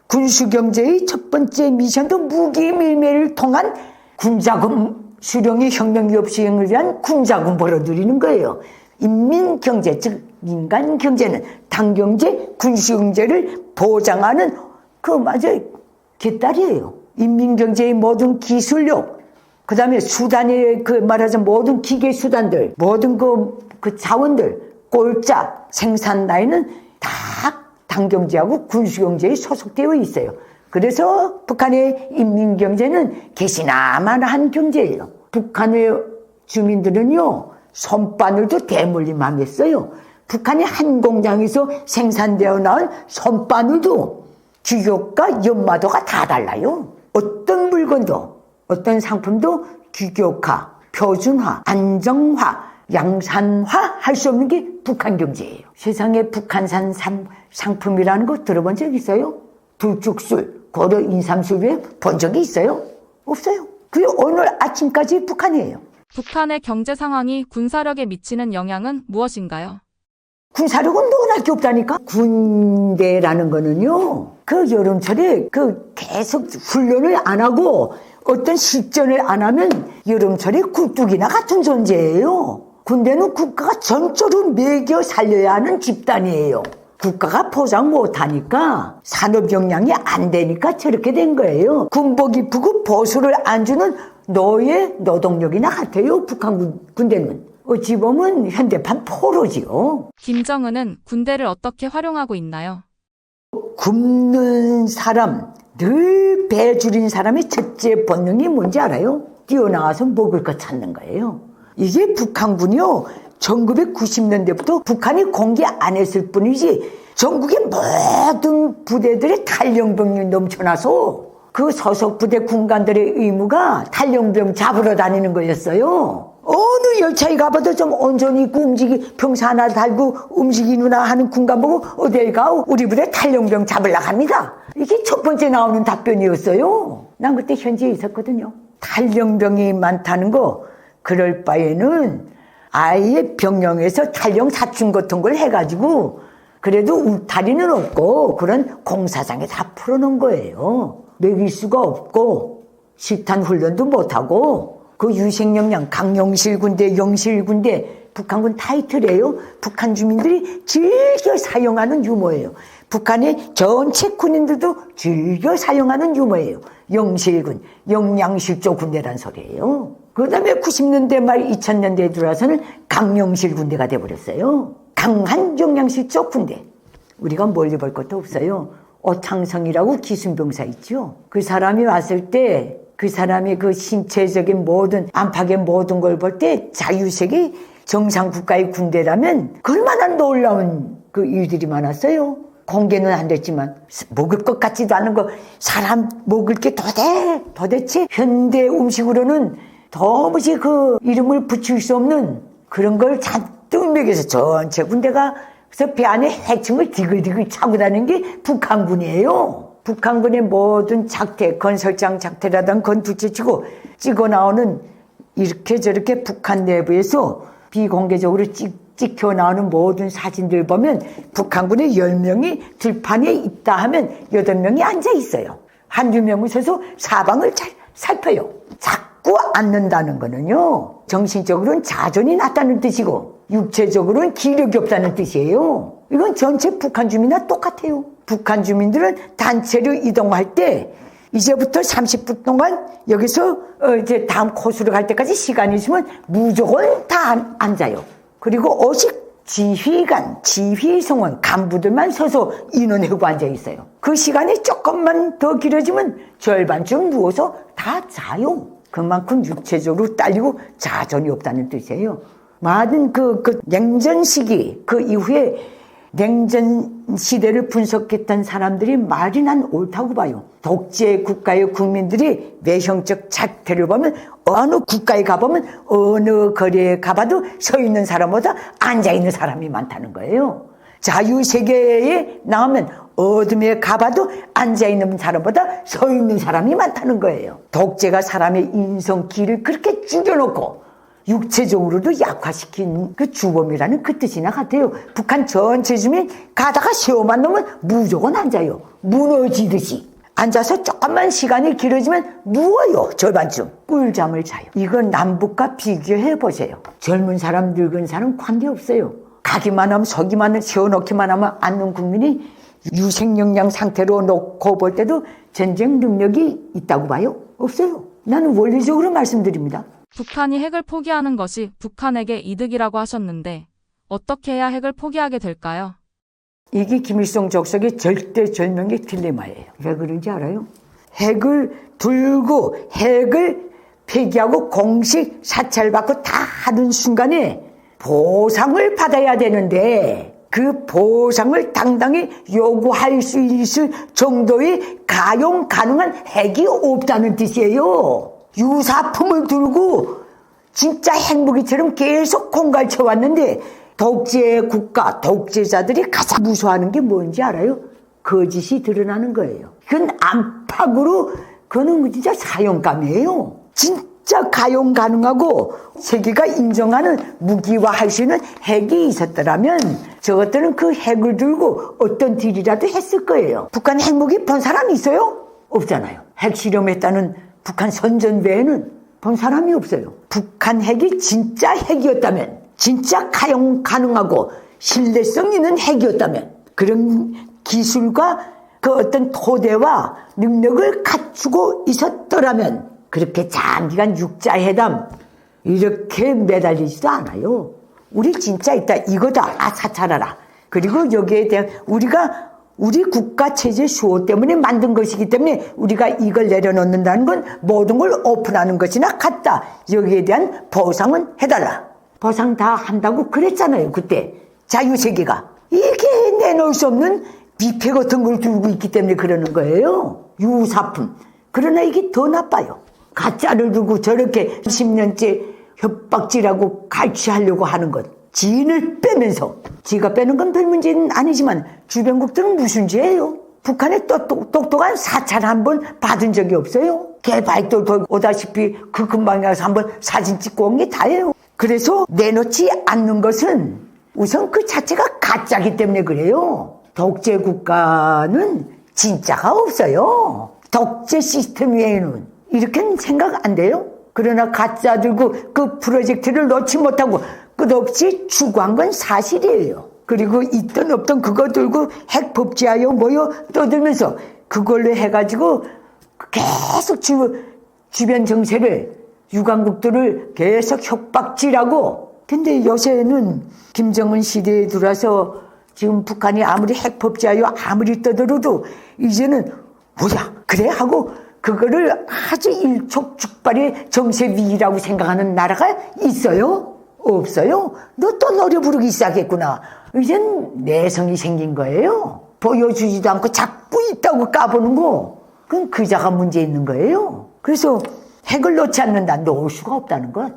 군수경제의 첫 번째 미션도 무기 밀매를 통한 군자금 수령의 혁명기업 수행을 위한 군자금 벌어들이는 거예요. 인민경제, 즉 민간경제는 당경제, 군수경제를 보장하는 깃다리예요. 인민경제의 모든 기술력, 그 다음에 수단의 말하자면 모든 기계 수단들, 모든 그 자원들, 꼴짝, 생산 라인은 다 당경제하고 군수경제에 소속되어 있어요. 그래서 북한의 인민경제는 개시나마한 경제예요. 북한의 주민들은요, 손바늘도 대물림하겠어요. 북한의 한 공장에서 생산되어 나온 손바늘도 규격과 연마도가 다 달라요. 어떤 물건도, 어떤 상품도 규격화, 표준화, 안정화, 양산화 할 수 없는 게 북한 경제예요. 세상에 북한산 상품이라는 거 들어본 적 있어요? 불쭉술, 고려 인삼술 외에 본 적이 있어요? 없어요. 그게 오늘 아침까지 북한이에요. 북한의 경제 상황이 군사력에 미치는 영향은 무엇인가요? 군사력은 논할 게 없다니까. 군대라는 거는요, 그 여름철에 계속 훈련을 안 하고 어떤 실전을 안 하면 여름철에 굴뚝이나 같은 존재예요. 군대는 국가가 전적으로 매겨 살려야 하는 집단이에요. 국가가 포장 못하니까 산업 역량이 안 되니까 저렇게 된 거예요. 군복 입고 보수를 안 주는 노예 노동력이나 같아요. 북한 군대는. 어찌 보면 현대판 포로지요. 김정은은 군대를 어떻게 활용하고 있나요? 굶는 사람, 늘 배 줄인 사람의 첫째 본능이 뭔지 알아요? 뛰어나와서 먹을 거 찾는 거예요. 이게 북한군이요. 1990년대부터 북한이 공개 안 했을 뿐이지 전국의 모든 부대들의 탈영병이 넘쳐나서 그 소속 부대 군관들의 의무가 탈영병 잡으러 다니는 거였어요. 어느 열차에 가봐도 좀 온전히 있고 병사 하나 달고 움직이누나 하는 군감 보고 어딜 가오? 우리 부대 탈영병 잡으려고 합니다. 이게 첫 번째 나오는 답변이었어요. 난 그때 현지에 있었거든요. 탈영병이 많다는 거 그럴 바에는 아예 병영에서 탈영 사춘 같은 걸 해가지고 그래도 울타리는 없고 그런 공사장에 다 풀어놓은 거예요. 먹일 수가 없고 식탄 훈련도 못하고 그 유생역량 강영실 군대, 영실 군대 북한군 타이틀이에요. 북한 주민들이 즐겨 사용하는 유머예요. 북한의 전체 군인들도 즐겨 사용하는 유머예요. 영실군, 영양실조 군대란 소리예요. 그 다음에 90년대 말 2000년대에 들어와서는 강영실 군대가 돼버렸어요. 강한 영양실조 군대. 우리가 멀리 볼 것도 없어요. 오창성이라고 기순병사 있죠. 그 사람이 왔을 때 그 사람이 그 신체적인 모든 안팎의 모든 걸 볼 때 자유색이 정상 국가의 군대라면 얼마나 놀라운 그 일들이 많았어요. 공개는 안 됐지만 먹을 것 같지도 않은 거 사람 먹을 게 도대체 현대 음식으로는 도무지 그 이름을 붙일 수 없는 그런 걸 잔뜩 먹여서 전체 군대가 그래서 배 안에 해충을 디글디글 차고 다니는 게 북한군이에요. 북한군의 모든 작태, 건설장 작태라든 건 둘째치고 찍어 나오는 이렇게 저렇게 북한 내부에서 비공개적으로 찍혀 나오는 모든 사진들 보면 북한군의 10명이 들판에 있다 하면 8명이 앉아 있어요. 한두 명이 서서 사방을 잘 살펴요. 자꾸 앉는다는 거는요. 정신적으로는 자존이 낮다는 뜻이고 육체적으로는 기력이 없다는 뜻이에요. 이건 전체 북한 주민이나 똑같아요. 북한 주민들은 단체로 이동할 때 이제부터 30분 동안 여기서 이제 다음 코스로 갈 때까지 시간이 있으면 무조건 다 앉아요. 그리고 오직 지휘관, 지휘성원, 간부들만 서서 인원하고 앉아 있어요. 그 시간이 조금만 더 길어지면 절반쯤 누워서 다 자요. 그만큼 육체적으로 딸리고 자존이 없다는 뜻이에요. 많은 그 냉전 시기, 그 이후에 냉전 시대를 분석했던 사람들이 말이 난 옳다고 봐요. 독재 국가의 국민들이 외형적 작태를 보면 어느 국가에 가보면 어느 거리에 가봐도 서 있는 사람보다 앉아 있는 사람이 많다는 거예요. 자유세계에 나오면 어둠에 가봐도 앉아 있는 사람보다 서 있는 사람이 많다는 거예요. 독재가 사람의 인성 기를 그렇게 죽여놓고 육체적으로도 약화시킨 그 주범이라는 그 뜻이나 같아요. 북한 전체 주민 가다가 세워만 놓으면 무조건 앉아요. 무너지듯이. 앉아서 조금만 시간이 길어지면 누워요. 절반쯤. 꿀잠을 자요. 이건 남북과 비교해 보세요. 젊은 사람, 늙은 사람 관계없어요. 가기만 하면 서기만 하면 세워놓기만 하면 앉는 국민이 유생역량 상태로 놓고 볼 때도 전쟁 능력이 있다고 봐요? 없어요. 나는 원리적으로 말씀드립니다. 북한이 핵을 포기하는 것이 북한에게 이득이라고 하셨는데 어떻게 해야 핵을 포기하게 될까요? 이게 김일성 족속의 절대절명의 딜레마예요. 왜 그런지 알아요? 핵을 들고 핵을 폐기하고 공식 사찰받고 다 하는 순간에 보상을 받아야 되는데 그 보상을 당당히 요구할 수 있을 정도의 가용 가능한 핵이 없다는 뜻이에요. 유사품을 들고 진짜 핵무기처럼 계속 공갈쳐 왔는데 독재 국가, 독재자들이 가장 무서워하는 게 뭔지 알아요? 거짓이 드러나는 거예요. 그건 안팎으로 그거는 진짜 사용감이에요. 진짜 가용 가능하고 세계가 인정하는 무기화할 수 있는 핵이 있었더라면 저것들은 그 핵을 들고 어떤 딜이라도 했을 거예요. 북한 핵무기 본 사람이 있어요? 없잖아요. 핵실험했다는 북한 선전 외에는 본 사람이 없어요. 북한 핵이 진짜 핵이었다면, 진짜 가용 가능하고 신뢰성 있는 핵이었다면, 그런 기술과 그 어떤 토대와 능력을 갖추고 있었더라면 그렇게 장기간 육자회담 이렇게 매달리지도 않아요. 우리 진짜 있다, 이거다, 사찰하라. 그리고 여기에 대한 우리 국가 체제 수호 때문에 만든 것이기 때문에 우리가 이걸 내려놓는다는 건 모든 걸 오픈하는 것이나 같다. 여기에 대한 보상은 해달라. 보상 다 한다고 그랬잖아요, 그때. 자유세계가. 이게 내놓을 수 없는 비패 같은 걸 들고 있기 때문에 그러는 거예요. 유사품. 그러나 이게 더 나빠요. 가짜를 들고 저렇게 10년째 협박질하고 갈취하려고 하는 것. 지인을 빼면서, 지가 빼는 건 별 문제는 아니지만 주변국들은 무슨 죄예요? 북한에 똑똑한 사찰 한 번 받은 적이 없어요. 개발도 오다시피 그 근방에 가서 한번 사진 찍고 온 게 다예요. 그래서 내놓지 않는 것은 우선 그 자체가 가짜기 때문에 그래요. 독재 국가는 진짜가 없어요. 독재 시스템 외에는. 이렇게는 생각 안 돼요? 그러나 가짜 들고 그 프로젝트를 놓지 못하고 끝없이 추구한 건 사실이에요. 그리고 있던 없던 그거 들고 핵 법제하여 뭐요 떠들면서 그걸로 해가지고 계속 주변 정세를 유관국들을 계속 협박질하고. 근데 요새는 김정은 시대에 들어서 지금 북한이 아무리 핵 법제하여 아무리 떠들어도 이제는 뭐야 그래 하고 그거를 아주 일촉즉발의 정세위기라고 생각하는 나라가 있어요? 없어요? 너 또 노래 부르기 시작했구나. 이젠 내성이 생긴 거예요. 보여주지도 않고 자꾸 있다고 까보는 거. 그건 그자가 문제 있는 거예요. 그래서 핵을 놓지 않는다. 놓을 수가 없다는 것.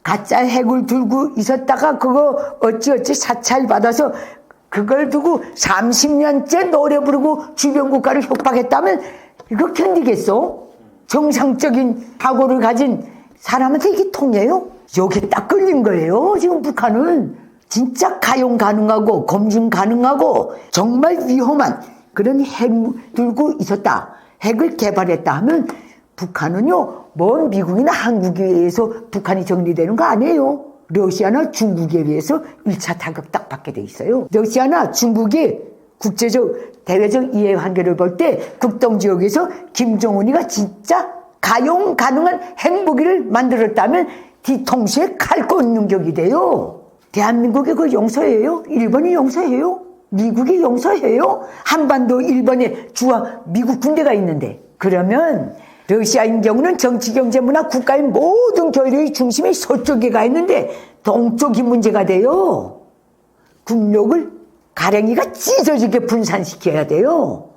가짜 핵을 들고 있었다가 그거 어찌어찌 사찰받아서 그걸 두고 30년째 노래 부르고 주변 국가를 협박했다면 이거 견디겠어? 정상적인 사고를 가진 사람한테 이게 통해요? 여기 딱 걸린 거예요. 지금 북한은 진짜 가용 가능하고 검증 가능하고 정말 위험한 그런 핵 들고 있었다. 핵을 개발했다 하면 북한은요, 뭔 미국이나 한국에 의해서 북한이 정리되는 거 아니에요. 러시아나 중국에 의해서 1차 타격 딱 받게 돼 있어요. 러시아나 중국이 국제적, 대외적 이해관계를 볼 때 극동지역에서 김정은이가 진짜 가용 가능한 핵무기를 만들었다면 뒤통수에 칼 꽂는 격이 돼요. 대한민국이 그거 용서해요? 일본이 용서해요? 미국이 용서해요? 한반도 일본에 주와 미국 군대가 있는데. 그러면 러시아인 경우는 정치, 경제, 문화, 국가의 모든 교류의 중심이 서쪽에 가 있는데 동쪽이 문제가 돼요. 국력을 가랭이가 찢어지게 분산시켜야 돼요.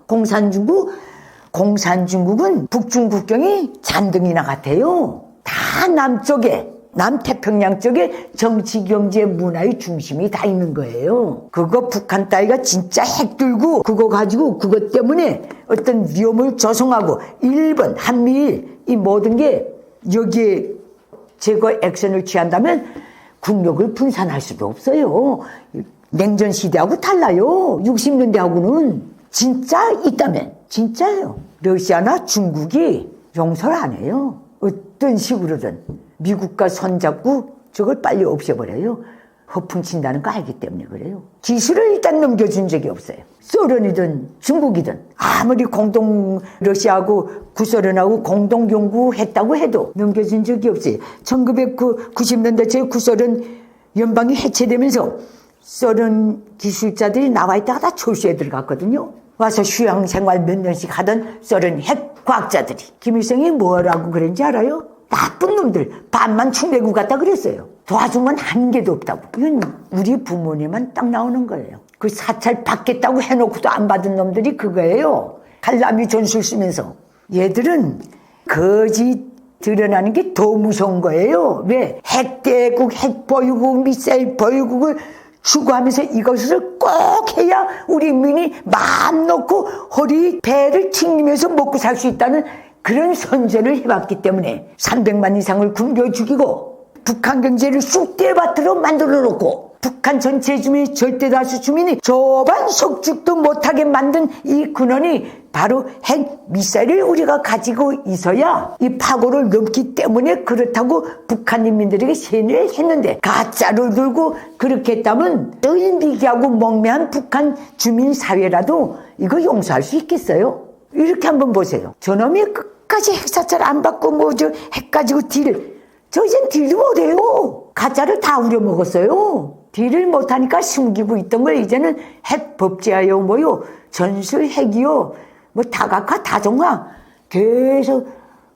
공산중국은 북중 국경이 잔등이나 같아요. 다 남쪽에, 남태평양 쪽에 정치, 경제, 문화의 중심이 다 있는 거예요. 그거 북한 따위가 진짜 핵 들고 그거 가지고 그것 때문에 어떤 위험을 조성하고 일본, 한미일 이 모든 게 여기에 제거 액션을 취한다면 국력을 분산할 수도 없어요. 냉전 시대하고 달라요. 60년대하고는 진짜 있다면 진짜예요. 러시아나 중국이 용서를 안 해요. 어떤 식으로든 미국과 손잡고 저걸 빨리 없애버려요. 허풍친다는 거 알기 때문에 그래요. 기술을 일단 넘겨준 적이 없어요. 소련이든 중국이든 아무리 러시아하고 구소련하고 공동 연구했다고 해도 넘겨준 적이 없어요. 1990년대 제9소련 연방이 해체되면서 소련 기술자들이 나와 있다가 다 철수에 들어갔거든요. 와서 휴양생활 몇 년씩 하던 소련 핵과학자들이 김일성이 뭐라고 그랬는지 알아요? 나쁜 놈들 반만 축내고 갔다 그랬어요. 도와준 건 한 개도 없다고. 이건 우리 부모님만 딱 나오는 거예요. 그 사찰 받겠다고 해놓고도 안 받은 놈들이 그거예요. 칼라미 전술 쓰면서. 얘들은 거짓 드러나는 게 더 무서운 거예요. 왜? 핵대국, 핵보유국, 미사일 보유국을 추구하면서 이것을 꼭 해야 우리 민이 마음 놓고 허리 배를 튕기면서 먹고 살 수 있다는 그런 선전을 해왔기 때문에 300만 이상을 굶겨 죽이고 북한 경제를 쑥대밭으로 만들어 놓고 북한 전체 주민이 절대 다수 주민이 저반 석죽도 못하게 만든 이 근원이 바로 핵 미사일을 우리가 가지고 있어야 이 파고를 넘기 때문에 그렇다고 북한 인민들에게 세뇌를 했는데 가짜를 들고 그렇게 했다면 의미기하고 멍매한 북한 주민 사회라도 이거 용서할 수 있겠어요? 이렇게 한번 보세요. 저놈이 끝까지 핵사찰 안 받고 핵 가지고 저 이젠 딜도 못해요. 가짜를 다 우려먹었어요. 딜을 못하니까 숨기고 있던 걸 이제는 핵 법제하여 뭐요 전술 핵이요 뭐 다각화 다종화 계속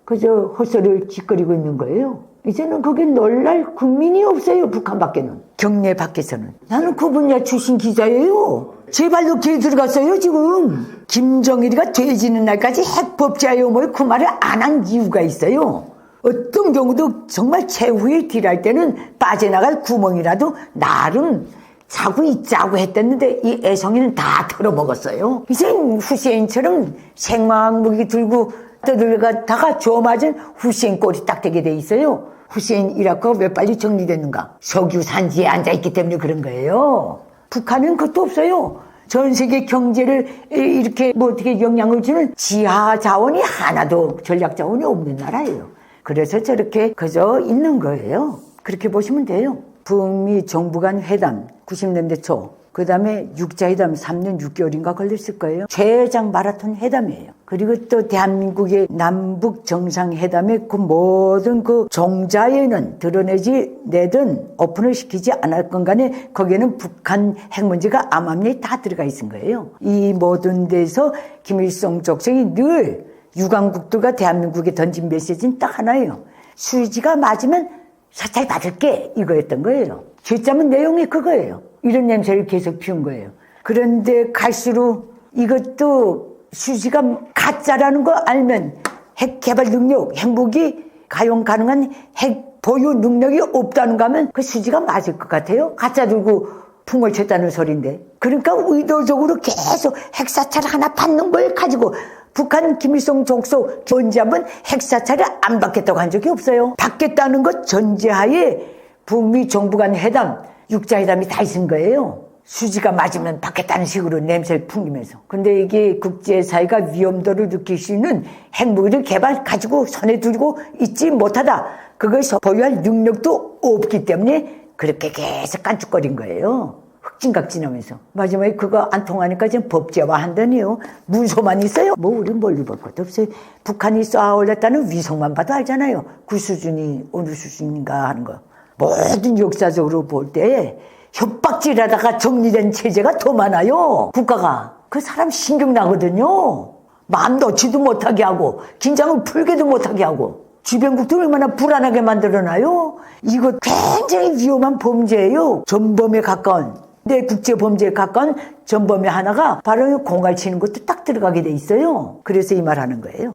그저 헛소리를 짓거리고 있는 거예요. 이제는 거기 놀랄 국민이 없어요. 북한 밖에는. 경례 밖에서는. 나는 그 분야 출신 기자예요. 제 발로 길 들어갔어요 지금. 김정일이가 돼지는 날까지 핵 법제하여 뭐 그 말을 안 한 이유가 있어요. 어떤 경우도 정말 최후의 딜할 때는 빠져나갈 구멍이라도 나름 자고 있자고 했댔는데 이 애송이는 다 털어먹었어요. 이제 후세인처럼 생화학무기 들고 떠들어가다가 줘 맞은 후세인 꼴이 딱 되게 돼 있어요. 후세인 이라크가 왜 빨리 정리됐는가? 석유 산지에 앉아있기 때문에 그런 거예요. 북한은 그것도 없어요. 전 세계 경제를 이렇게 뭐 어떻게 영향을 주는 지하 자원이 하나도 전략 자원이 없는 나라예요. 그래서 저렇게 그저 있는 거예요. 그렇게 보시면 돼요. 북미 정부 간 회담 90년대 초, 그 다음에 육자회담 3년 6개월인가 걸렸을 거예요. 최장 마라톤 회담이에요. 그리고 또 대한민국의 남북 정상회담의 그 모든 그 종자에는 드러내지 내든 오픈을 시키지 않았건 간에 거기에는 북한 핵 문제가 암암리에 다 들어가 있은 거예요. 이 모든 데서 김일성 족성이 늘 유강국들과 대한민국에 던진 메시지는 딱 하나예요. 수지가 맞으면 사찰 받을게, 이거였던 거예요. 죄짜면 내용이 그거예요. 이런 냄새를 계속 피운 거예요. 그런데 갈수록 이것도 수지가 가짜라는 거 알면 핵 개발 능력, 핵무기 가용 가능한 핵 보유 능력이 없다는 거 하면 그 수지가 맞을 것 같아요. 가짜 들고 풍을 쳤다는 소리인데. 그러니까 의도적으로 계속 핵사찰 하나 받는 걸 가지고 북한 김일성 족속 언제 한번 핵사찰을 안 받겠다고 한 적이 없어요. 받겠다는 것 전제하에 북미 정부 간 회담, 육자회담이 다 있은 거예요. 수지가 맞으면 받겠다는 식으로 냄새를 풍기면서. 근데 이게 국제사회가 위험도를 느낄 수 있는 핵무기를 개발 가지고 손에 들고 있지 못하다. 그걸 보유할 능력도 없기 때문에 그렇게 계속 깐죽거린 거예요. 흑진각진하면서. 마지막에 그거 안 통하니까 지금 법제화 한다니요. 문서만 있어요. 뭐 우린 멀리 볼 것도 없어요. 북한이 쏘아 올렸다는 위성만 봐도 알잖아요. 그 수준이 어느 수준인가 하는 거. 모든 역사적으로 볼 때 협박질하다가 정리된 체제가 더 많아요. 국가가. 그 사람 신경 나거든요. 마음 놓지도 못하게 하고 긴장을 풀게도 못하게 하고 주변국들 얼마나 불안하게 만들어놔요. 이거 굉장히 위험한 범죄예요. 전범에 가까운, 내 국제범죄에 가까운 전범의 하나가 바로 공갈 치는 것도 딱 들어가게 돼 있어요. 그래서 이 말 하는 거예요.